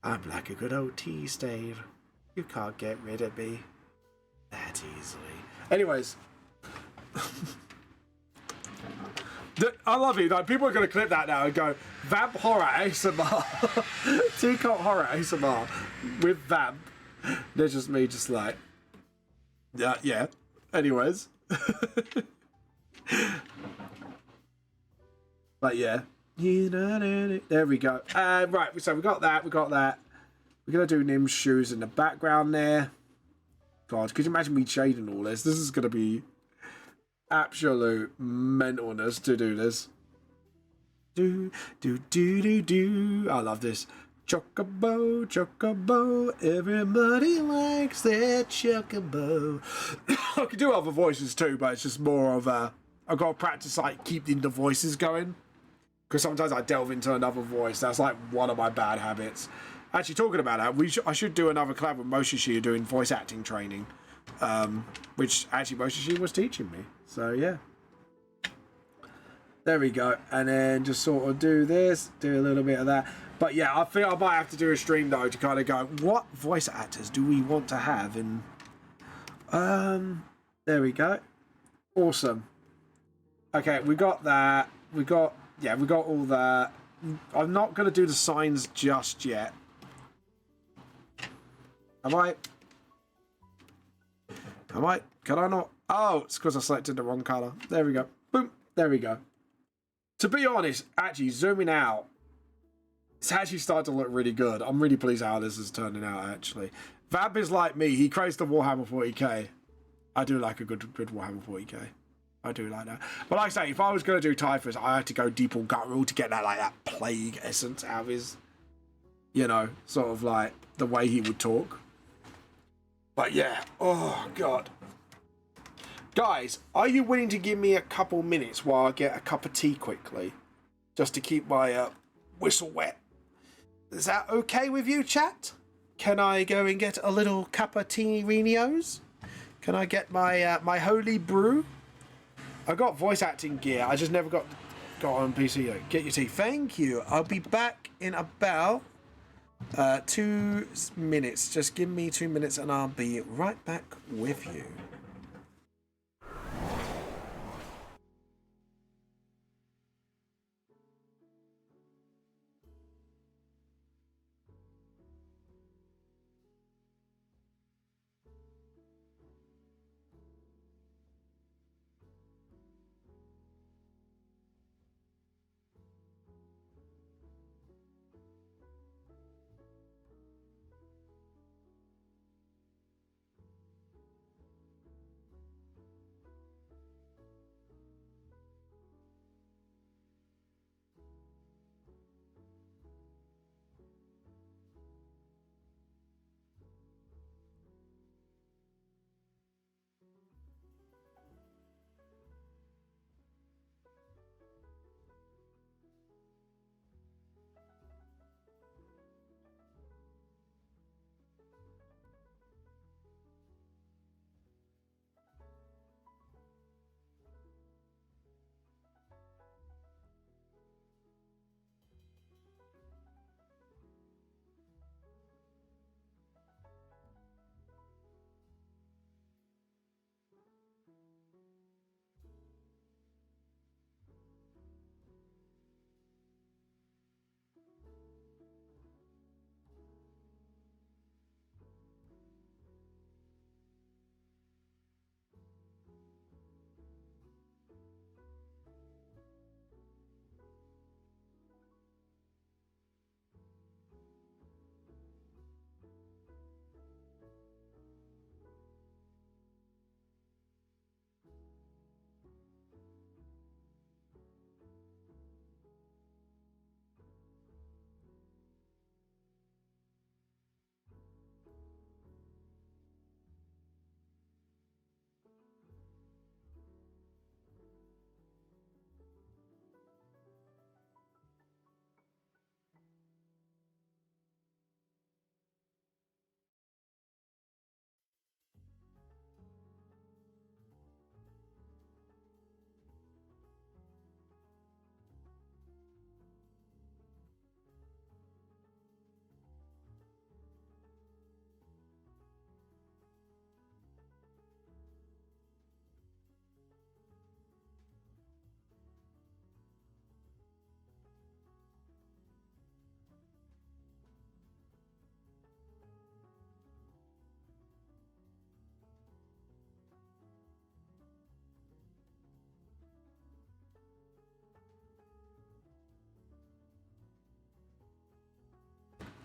I'm like a good old tea stain. You can't get rid of me that easily. Anyways. I love it. Like, people are going to clip that now and go, Vamp Horror ASMR. Teacup Horror ASMR with Vamp. There's just me just like, yeah. Anyways. But yeah. There we go. Right, so we got that. We're going to do Nim's shoes in the background there. God, could you imagine me shading all this? This is going to be absolute mentalness to do this. Do. I love this. Chocobo, chocobo. Everybody likes their chocobo. I could do other voices too, but it's just more of a... I've got to practice, like, keeping the voices going. Because sometimes I delve into another voice. That's like one of my bad habits. Actually, talking about that, I should do another collab with Moshishi doing voice acting training. Which actually Moshishi was teaching me. So yeah. There we go. And then just sort of do this, do a little bit of that. But yeah, I think I might have to do a stream though to kind of go, what voice actors do we want to have in... there we go. Awesome. Okay, we got that. We got all that. I'm not going to do the signs just yet. Am I? Can I not? Oh, it's because I selected the wrong colour. There we go. Boom. There we go. To be honest, actually, zooming out, it's actually starting to look really good. I'm really pleased how this is turning out, actually. Vamp is like me. He craves the Warhammer 40k. I do like a good Warhammer 40k. I do like that. But like I say, if I was going to do Typhus, I had to go deep or guttural to get that, like, that plague essence out of his, you know, sort of like the way he would talk. But yeah, oh God. Guys, are you willing to give me a couple minutes while I get a cup of tea quickly? Just to keep my whistle wet. Is that okay with you, chat? Can I go and get a little cup of tea-renios? Can I get my my holy brew? I got voice acting gear. I just never got on PC. Get your tea. Thank you. I'll be back in about 2 minutes. Just give me 2 minutes and I'll be right back with you.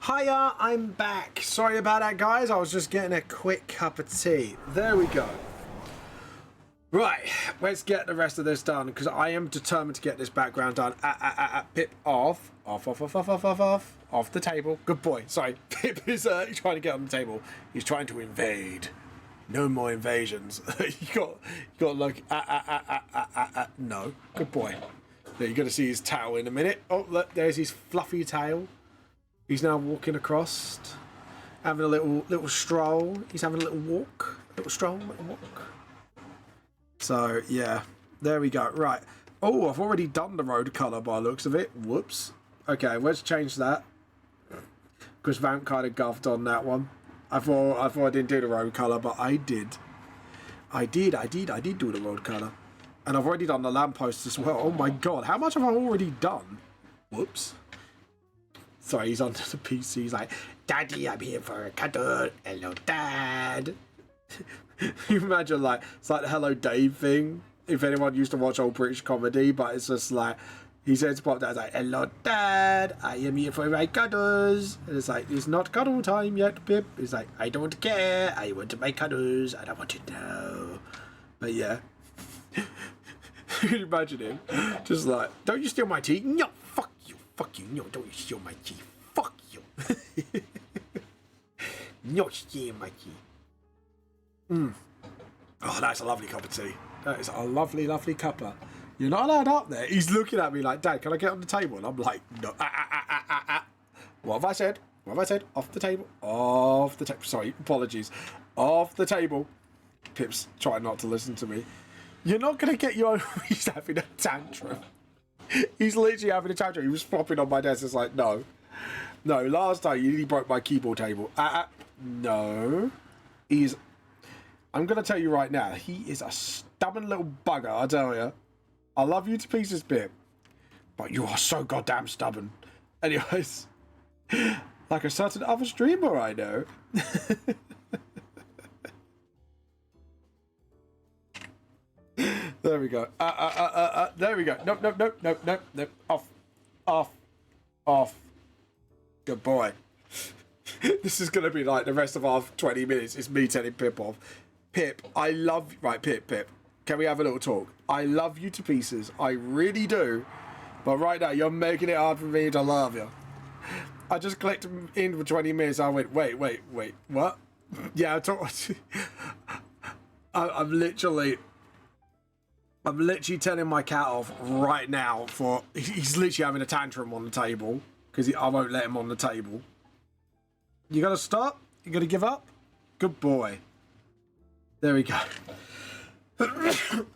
Hiya, I'm back. Sorry about that, guys. I was just getting a quick cup of tea. There we go. Right, let's get the rest of this done because I am determined to get this background done. Pip off the table. Good boy. Sorry, Pip is trying to get on the table. He's trying to invade. No more invasions. you got like no. Good boy. There, you're gonna see his tail in a minute. Oh, look, there's his fluffy tail. He's now walking across, having a little stroll. He's having a little walk, little stroll, little walk. So yeah, there we go. Right. Oh, I've already done the road colour by the looks of it. Whoops. Okay, let's change that because Vamp kind of guffed on that one. I thought I didn't do the road colour, but I did. I did do the road colour, and I've already done the lamppost as well. Oh my god, how much have I already done? Whoops. Sorry, he's onto the PC. He's like, Daddy, I'm here for a cuddle. Hello, Dad. You imagine, like, it's like the Hello Dave thing. If anyone used to watch old British comedy, but it's just like, he says to Pop Dad, like, Hello, Dad. I am here for my cuddles. And it's like, it's not cuddle time yet, Pip. It's like, I don't care. I want my cuddles. I don't want to know. But yeah. Can you imagine him? Just like, don't you steal my tea? No, fuck you. Fuck you. No, don't you steal my tea. Fuck you. No, steal my tea. Oh, that's a lovely cup of tea. That is a lovely, lovely cuppa. You're not allowed up there. He's looking at me like, Dad, can I get on the table? And I'm like, no. What have I said? What have I said? Off the table. Off the table. Sorry, apologies. Off the table. Pip's trying not to listen to me. You're not going to get your own... He's having a tantrum. He's literally having a tantrum. He was flopping on my desk. It's like, no. No, last time you nearly broke my keyboard table. No. He's... I'm going to tell you right now, he is a stubborn little bugger, I tell you. I love you to pieces, Pip, but you are so goddamn stubborn. Anyways, like a certain other streamer I know. There we go. There we go. Nope. Off. Good boy. This is going to be like the rest of our 20 minutes. It's me telling Pip off. Pip, I love... Right, Pip. Can we have a little talk? I love you to pieces. I really do. But right now, you're making it hard for me to love you. I just clicked in for 20 minutes. I went, wait. What? Yeah, I'm literally telling my cat off right now for... He's literally having a tantrum on the table. Because I won't let him on the table. You gotta stop? You gotta give up? Good boy. There we go.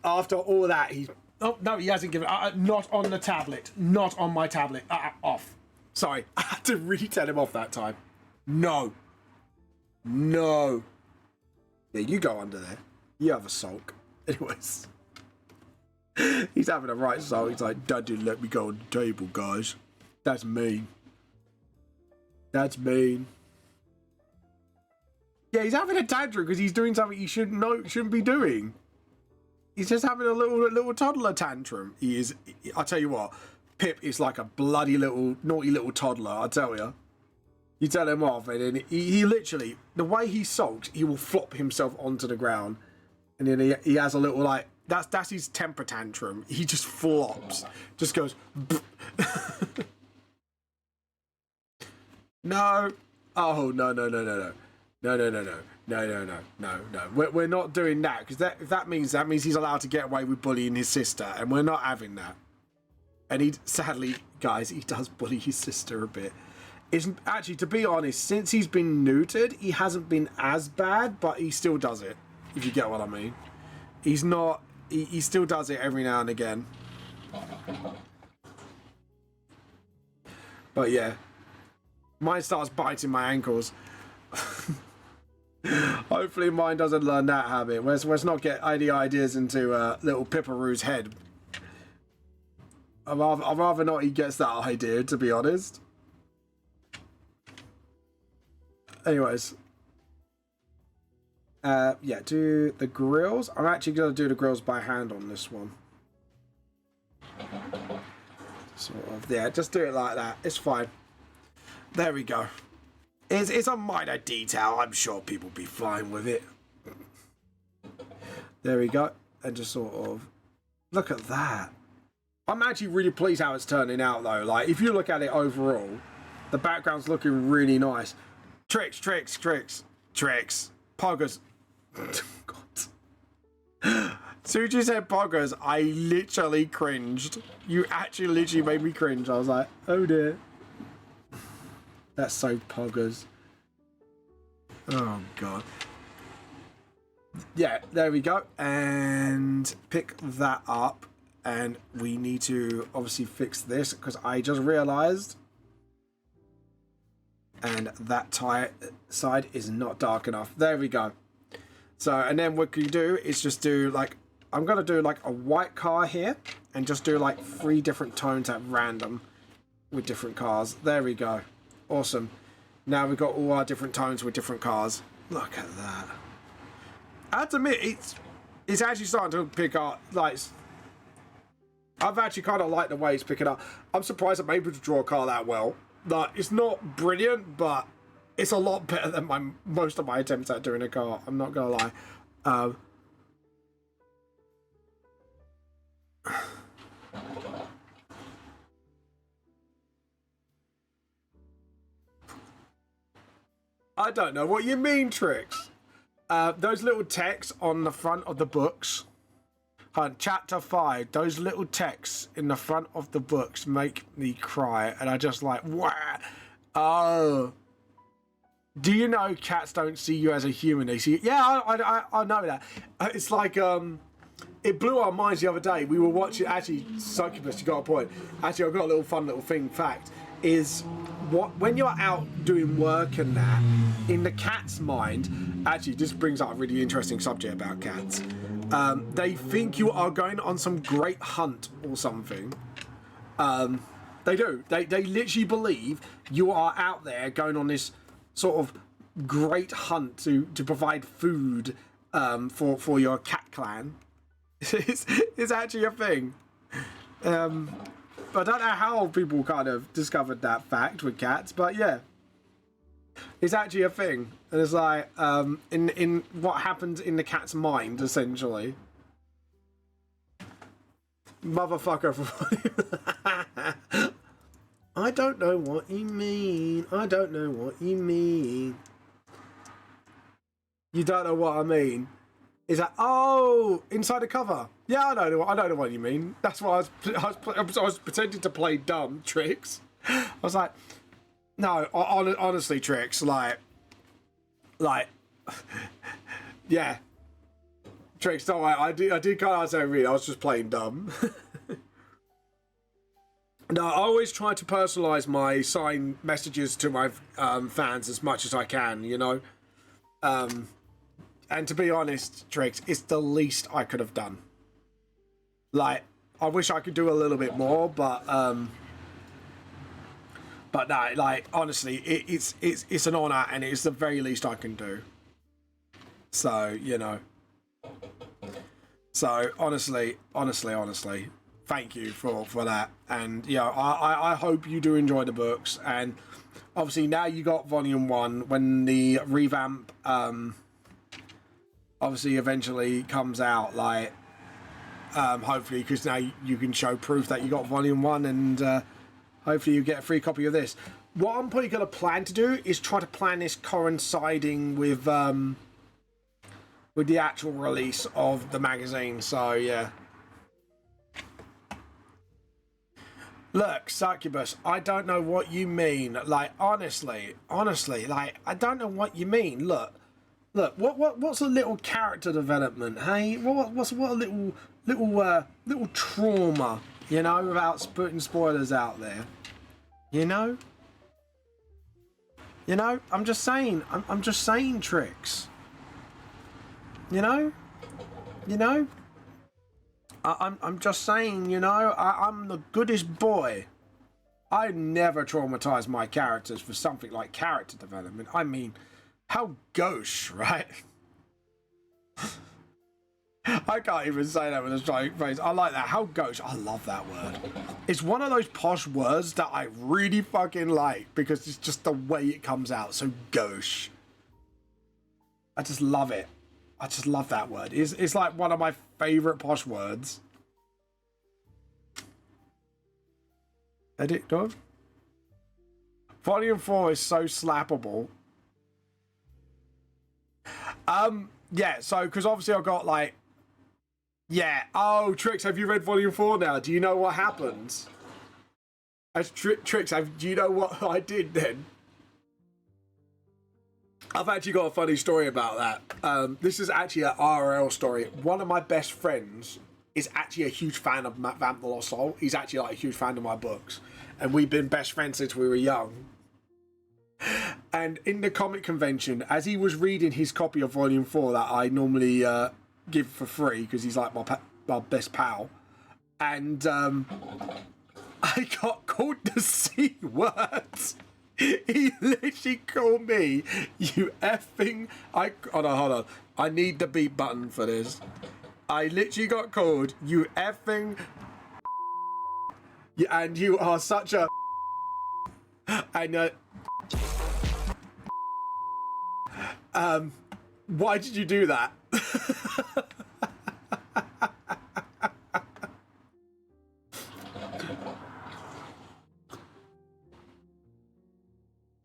After all that, he's... Oh, no, he hasn't given... not on the tablet. Not on my tablet. Off. Sorry. I had to really tell him off that time. No. Yeah, you go under there. You have a sulk. Anyways. He's having a right sulk. He's like, Dad didn't let me go on the table, guys. That's mean. Yeah, he's having a tantrum because he's doing something he shouldn't be doing. He's just having a little toddler tantrum. He is. I tell you what, Pip is like a bloody naughty little toddler. I tell you. You tell him off, and then he literally, the way he sulks, he will flop himself onto the ground, and then he has a little like that's his temper tantrum. He just flops, just goes. No. Oh no. No. We're not doing that because that means he's allowed to get away with bullying his sister, and we're not having that. And sadly, guys, he does bully his sister a bit. It's actually, to be honest, since he's been neutered, he hasn't been as bad, but he still does it. If you get what I mean, he's not. He still does it every now and again. But yeah, mine starts biting my ankles. Hopefully mine doesn't learn that habit. Let's not get any ideas into little Pipperoo's head. I'd rather not he gets that idea, to be honest. Anyways. Yeah, do the grills. I'm actually going to do the grills by hand on this one. Sort of, yeah, just do it like that. It's fine. There we go. It's a minor detail. I'm sure people will be fine with it. There we go. And just sort of look at that. I'm actually really pleased how it's turning out though. Like if you look at it overall, the background's looking really nice. Tricks. Poggers. God. As soon as you said poggers, I literally cringed. You actually literally made me cringe. I was like, oh dear. That's so poggers. Oh god. Yeah, there we go. And pick that up. And we need to obviously fix this because I just realized. And that side is not dark enough. There we go. So, and then what you do is just do like, I'm going to do like a white car here. And just do like 3 different tones at random with different cars. There we go. Awesome. Now we've got all our different tones with different cars. Look at that. I have to admit, it's actually starting to pick up, like, I've actually kind of liked the way it's picking up. I'm surprised I'm able to draw a car that well. Like, it's not brilliant, but it's a lot better than most of my attempts at doing a car. I'm not going to lie. I don't know what you mean, Tricks. Those little texts on the front of the books. Chapter 5, those little texts in the front of the books make me cry. And I just like, wow. Oh. Do you know cats don't see you as a human? They see you. Yeah, I know that. It's like, it blew our minds the other day. We were watching, actually, Succubus, you got a point. Actually, I've got a little fun little thing, fact. Is when you're out doing work and that, in the cat's mind, actually this brings up a really interesting subject about cats. They think you are going on some great hunt or something. They do. They literally believe you are out there going on this sort of great hunt to provide food for your cat clan. It's actually a thing. I don't know how people kind of discovered that fact with cats, but yeah, it's actually a thing. And it's like in what happens in the cat's mind, essentially. Motherfucker. I don't know what you mean. I don't know what you mean. You don't know what I mean. Is that, oh, inside the cover? Yeah, I know what you mean. That's why I was pretending to play dumb, Tricks. I was like, no, honestly, Tricks, like, yeah, Tricks. Don't worry, I did kind of say really. I was just playing dumb. No, I always try to personalize my sign messages to my fans as much as I can. You know. And to be honest, Tricks, it's the least I could have done. Like, I wish I could do a little bit more, but no, like, honestly, it's an honor, and it's the very least I can do. So, you know. So, honestly, thank you for that. And, you know, I hope you do enjoy the books. And, obviously, now you got Volume 1, when the revamp, obviously eventually comes out, like hopefully, because now you can show proof that you got Volume 1, and hopefully you get a free copy of this. What I'm probably going to plan to do is try to plan this coinciding with the actual release of the magazine. So yeah, look, Succubus, I don't know what you mean. Like, honestly, like, I don't know what you mean. Look, what's a little character development? Hey, what a little trauma, you know, without putting spoilers out there. You know, I'm just saying, Tricks. You know, I'm just saying, you know, I'm the goodest boy. I never traumatize my characters for something like character development. I mean, how gauche, right? I can't even say that with a straight face. I like that. How gauche. I love that word. It's one of those posh words that I really fucking like because it's just the way it comes out. So gauche. I just love it. I just love that word. It's like one of my favorite posh words. Edit done. Volume 4 is so slappable. Yeah, so because obviously I've got like, yeah. Oh, Trix, have you read Volume 4 now? Do you know what happens? As Trix, do you know what I did then? I've actually got a funny story about that. This is actually an RL story. One of my best friends is actually a huge fan of Vamp the Lost Soul. He's actually like a huge fan of my books. And we've been best friends since we were young. And in the comic convention, as he was reading his copy of Volume 4 that I normally give for free because he's like my best pal, and I got called the C word. He literally called me, you effing... Hold on. I need the beep button for this. I literally got called, you effing... And you are such a... And... why did you do that?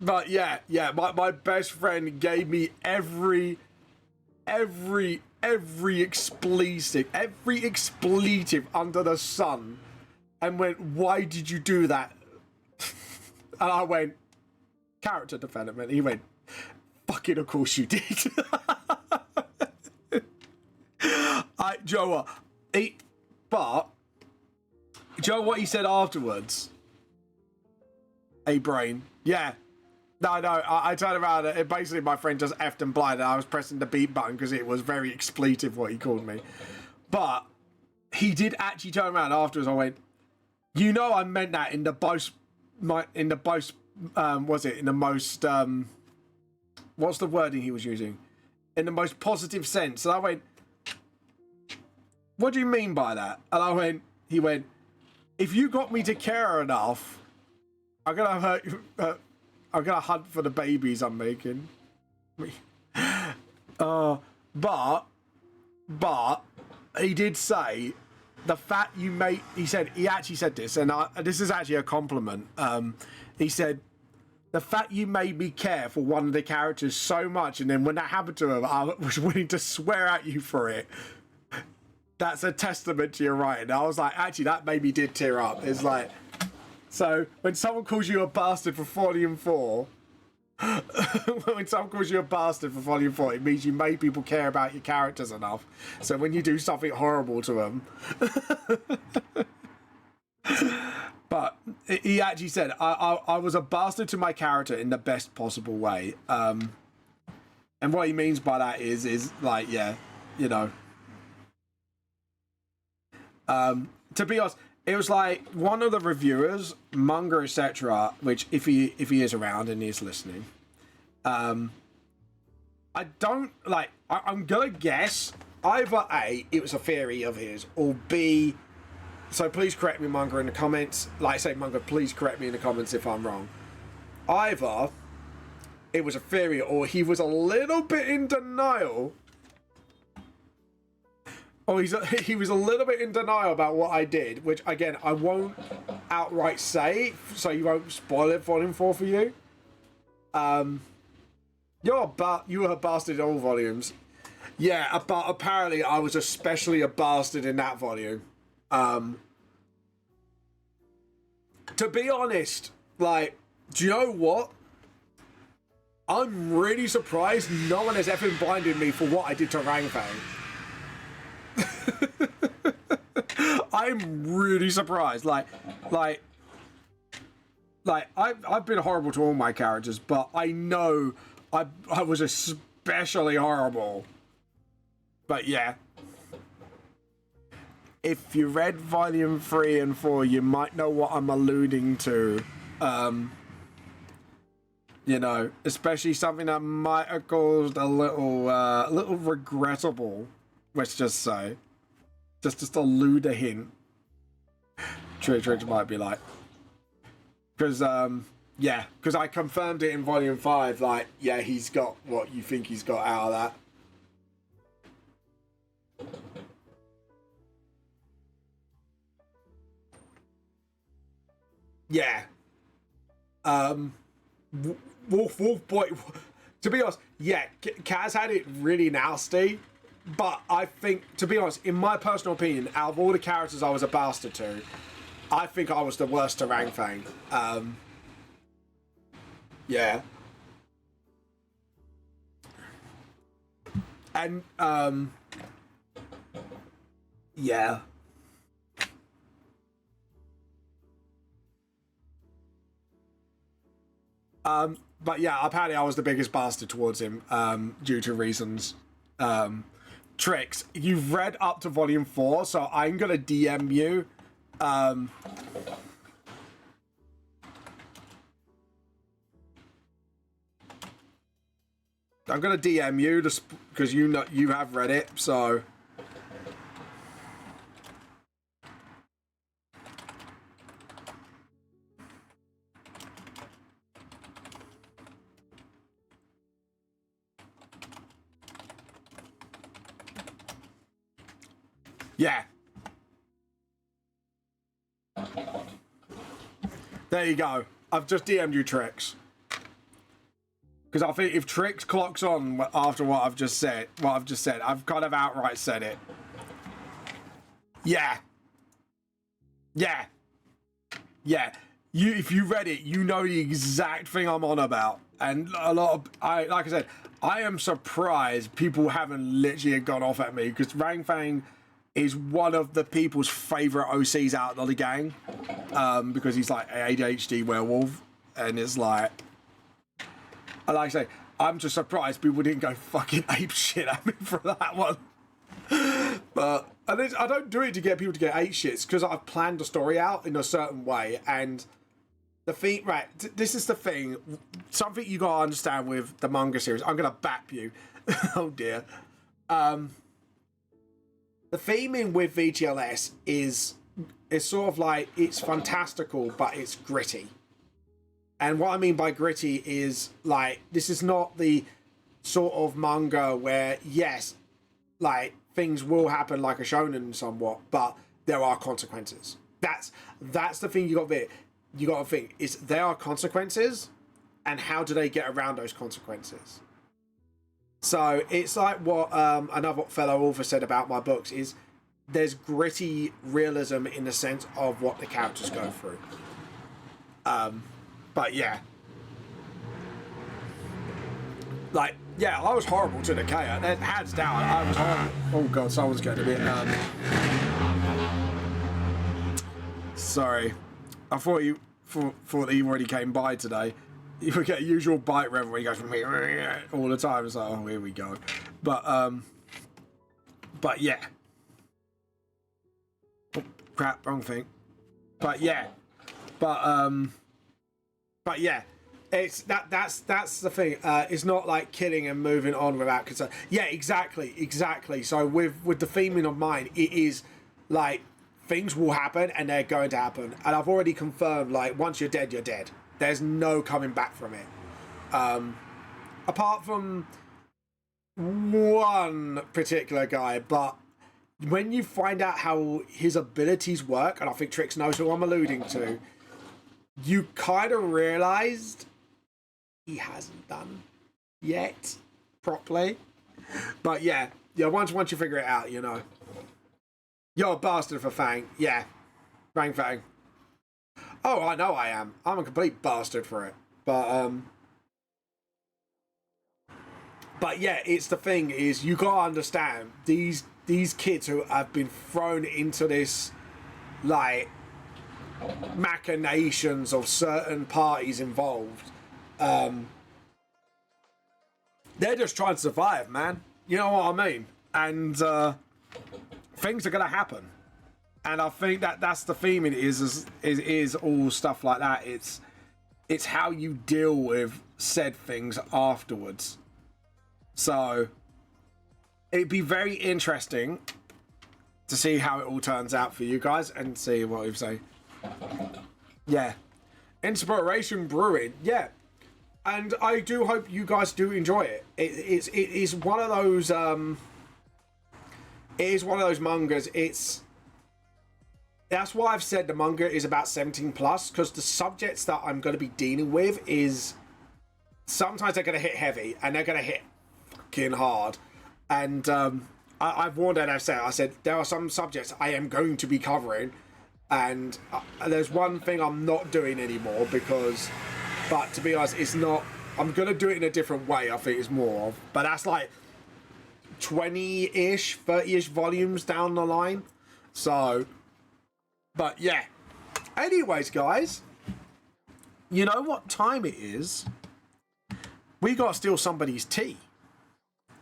But yeah, my best friend gave me every expletive under the sun and went, why did you do that? And I went, character development. He went, fucking of course you did. Joe, but Joe, what he said afterwards. Hey, brain. Yeah. No, I turned around and basically my friend just effed and blind and I was pressing the beep button because it was very expletive what he called me. But he did actually turn around afterwards. I went, you know, I meant that in the most, what's the wording he was using? In the most positive sense. And I went, what do you mean by that? And he went, if you got me to care enough, I'm gonna hunt for the babies I'm making. But he did say the fact you made. He actually said this, and this is actually a compliment. He said the fact you made me care for one of the characters so much, and then when that happened to him, I was willing to swear at you for it. That's a testament to your writing. I was like, actually, that maybe did tear up. It's like. So, when someone calls you a bastard for Volume 4, when someone calls you a bastard for Volume 4, it means you made people care about your characters enough. So when you do something horrible to them... But he actually said, I was a bastard to my character in the best possible way. And what he means by that is like, yeah, you know... to be honest... It was like one of the reviewers, Munger, etc., which if he is around and he's listening, I don't like. I'm gonna guess either A, it was a theory of his, or B. So please correct me, Munger, in the comments. Like I say, Munger, please correct me in the comments if I'm wrong. Either it was a theory, or he was a little bit in denial. Oh, he was a little bit in denial about what I did, which, again, I won't outright say, so you won't spoil it Volume 4 for you. You were a bastard in all volumes. Yeah, but apparently I was especially a bastard in that volume. To be honest, like, do you know what? I'm really surprised no one has ever blinded me for what I did to Rangfang. I'm really surprised. Like I've been horrible to all my characters, but I know I was especially horrible. But yeah, if you read Volume 3 and 4, you might know what I'm alluding to. You know, especially something that might have caused a little regrettable. Let's just say. Just elude a hint. Trix might be like, because yeah, because I confirmed it in volume 5. Like, yeah, he's got what you think he's got out of that. Yeah. Wolf Boy. To be honest, yeah, Kaz had it really nasty. But I think, to be honest, in my personal opinion, out of all the characters I was a bastard to, I think I was the worst to Rang Fang. Yeah. And, yeah. But yeah, apparently I was the biggest bastard towards him, due to reasons. Trix, you've read up to volume 4, so I'm gonna DM you. I'm gonna DM you just because you know you have read it, so. Yeah. There you go. I've just DM'd you Trix. Because I think if Trix clocks on after what I've just said, I've kind of outright said it. Yeah. Yeah. Yeah. If you read it, you know the exact thing I'm on about. And a lot of, like I said, I am surprised people haven't literally gone off at me, because Rang Fang is one of the people's favourite OCs out of the gang, because he's like an ADHD werewolf, and it's like I say, I'm just surprised people didn't go fucking ape shit at me for that one. But I don't do it to get people to get ape shits, because I've planned the story out in a certain way, and the thing, right, this is the thing, something you gotta understand with the manga series. I'm gonna bap you. Oh dear. The theming with VTLS is sort of like, it's fantastical, but it's gritty. And what I mean by gritty is, like, this is not the sort of manga where, yes, like, things will happen like a shonen somewhat, but there are consequences. That's the thing you got to think, is there are consequences, and how do they get around those consequences? So it's like what another fellow author said about my books, is there's gritty realism in the sense of what the characters go through. But yeah. Like, yeah, I was horrible to the K. Hands down, I was horrible. Oh god, someone's getting a bit... Sorry. I thought that he already came by today. You would get a usual bite rev where he goes all the time. It's like, oh, here we go. But yeah. Oh, crap, wrong thing. But yeah. But yeah. It's that's the thing. It's not like killing and moving on without concern. Yeah, exactly. So with the theming of mine, it is like things will happen and they're going to happen. And I've already confirmed, like, once you're dead, you're dead. There's no coming back from it. Apart from one particular guy, but when you find out how his abilities work, and I think Trix knows who I'm alluding to, you kind of realised he hasn't done yet properly. But yeah, once you figure it out, you know. You're a bastard for Fang. Yeah. Rang Fang. Oh, I know I am. I'm a complete bastard for it. But yeah, it's the thing is, you gotta understand, these kids who have been thrown into this, like, machinations of certain parties involved, they're just trying to survive, man. You know what I mean? And things are gonna happen. And I think that's the theme. It is all stuff like that. It's how you deal with said things afterwards. So it'd be very interesting to see how it all turns out for you guys and see what you say. Yeah. Inspiration Brewing. Yeah. And I do hope you guys do enjoy it. It is one of those it is one of those mangas. That's why I've said the manga is about 17 plus, because the subjects that I'm going to be dealing with is sometimes they're going to hit heavy and they're going to hit fucking hard. And I've warned and I've said, there are some subjects I am going to be covering, and there's one thing I'm not doing anymore because, but to be honest, it's not, I'm going to do it in a different way, I think it's more of, but that's like 20-ish, 30-ish volumes down the line. So, but yeah. Anyways, guys, you know what time it is? We got to steal somebody's tea.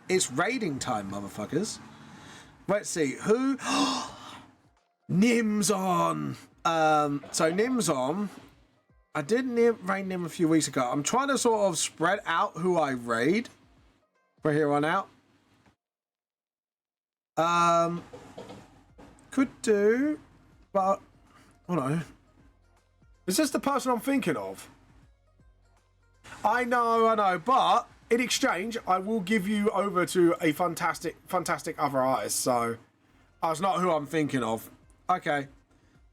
It's raiding time, motherfuckers. Let's see, who? Nim's on. So Nim's on. I did raid Nim a few weeks ago. I'm trying to sort of spread out who I raid from here on out. Could do, but hold on. Is this the person I'm thinking of? I know, but in exchange, I will give you over to a fantastic other artist. So that's not who I'm thinking of. Okay,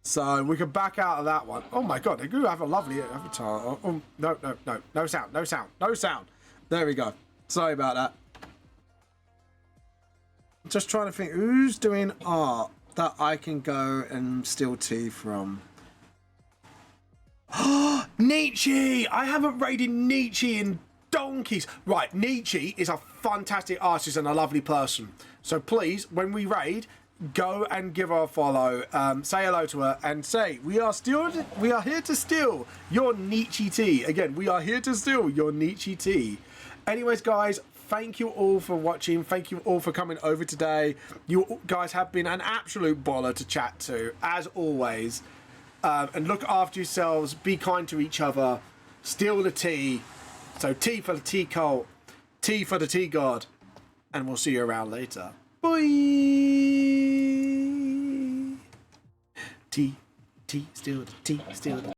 so we can back out of that one. Oh my god, they do have a lovely avatar. Oh, no sound. There we go. Sorry about that. Just trying to think who's doing art that I can go and steal tea from. Nietzsche! I haven't raided Nietzsche in donkeys. Right, Nietzsche is a fantastic artist and a lovely person. So please, when we raid, go and give her a follow. Say hello to her and say we are here to steal your Nietzsche tea. Again, we are here to steal your Nietzsche tea. Anyways, guys, thank you all for watching. Thank you all for coming over today. You guys have been an absolute baller to chat to, as always. And look after yourselves. Be kind to each other. Steal the tea. So tea for the tea cult. Tea for the tea god. And we'll see you around later. Bye. Tea, steal the tea, steal the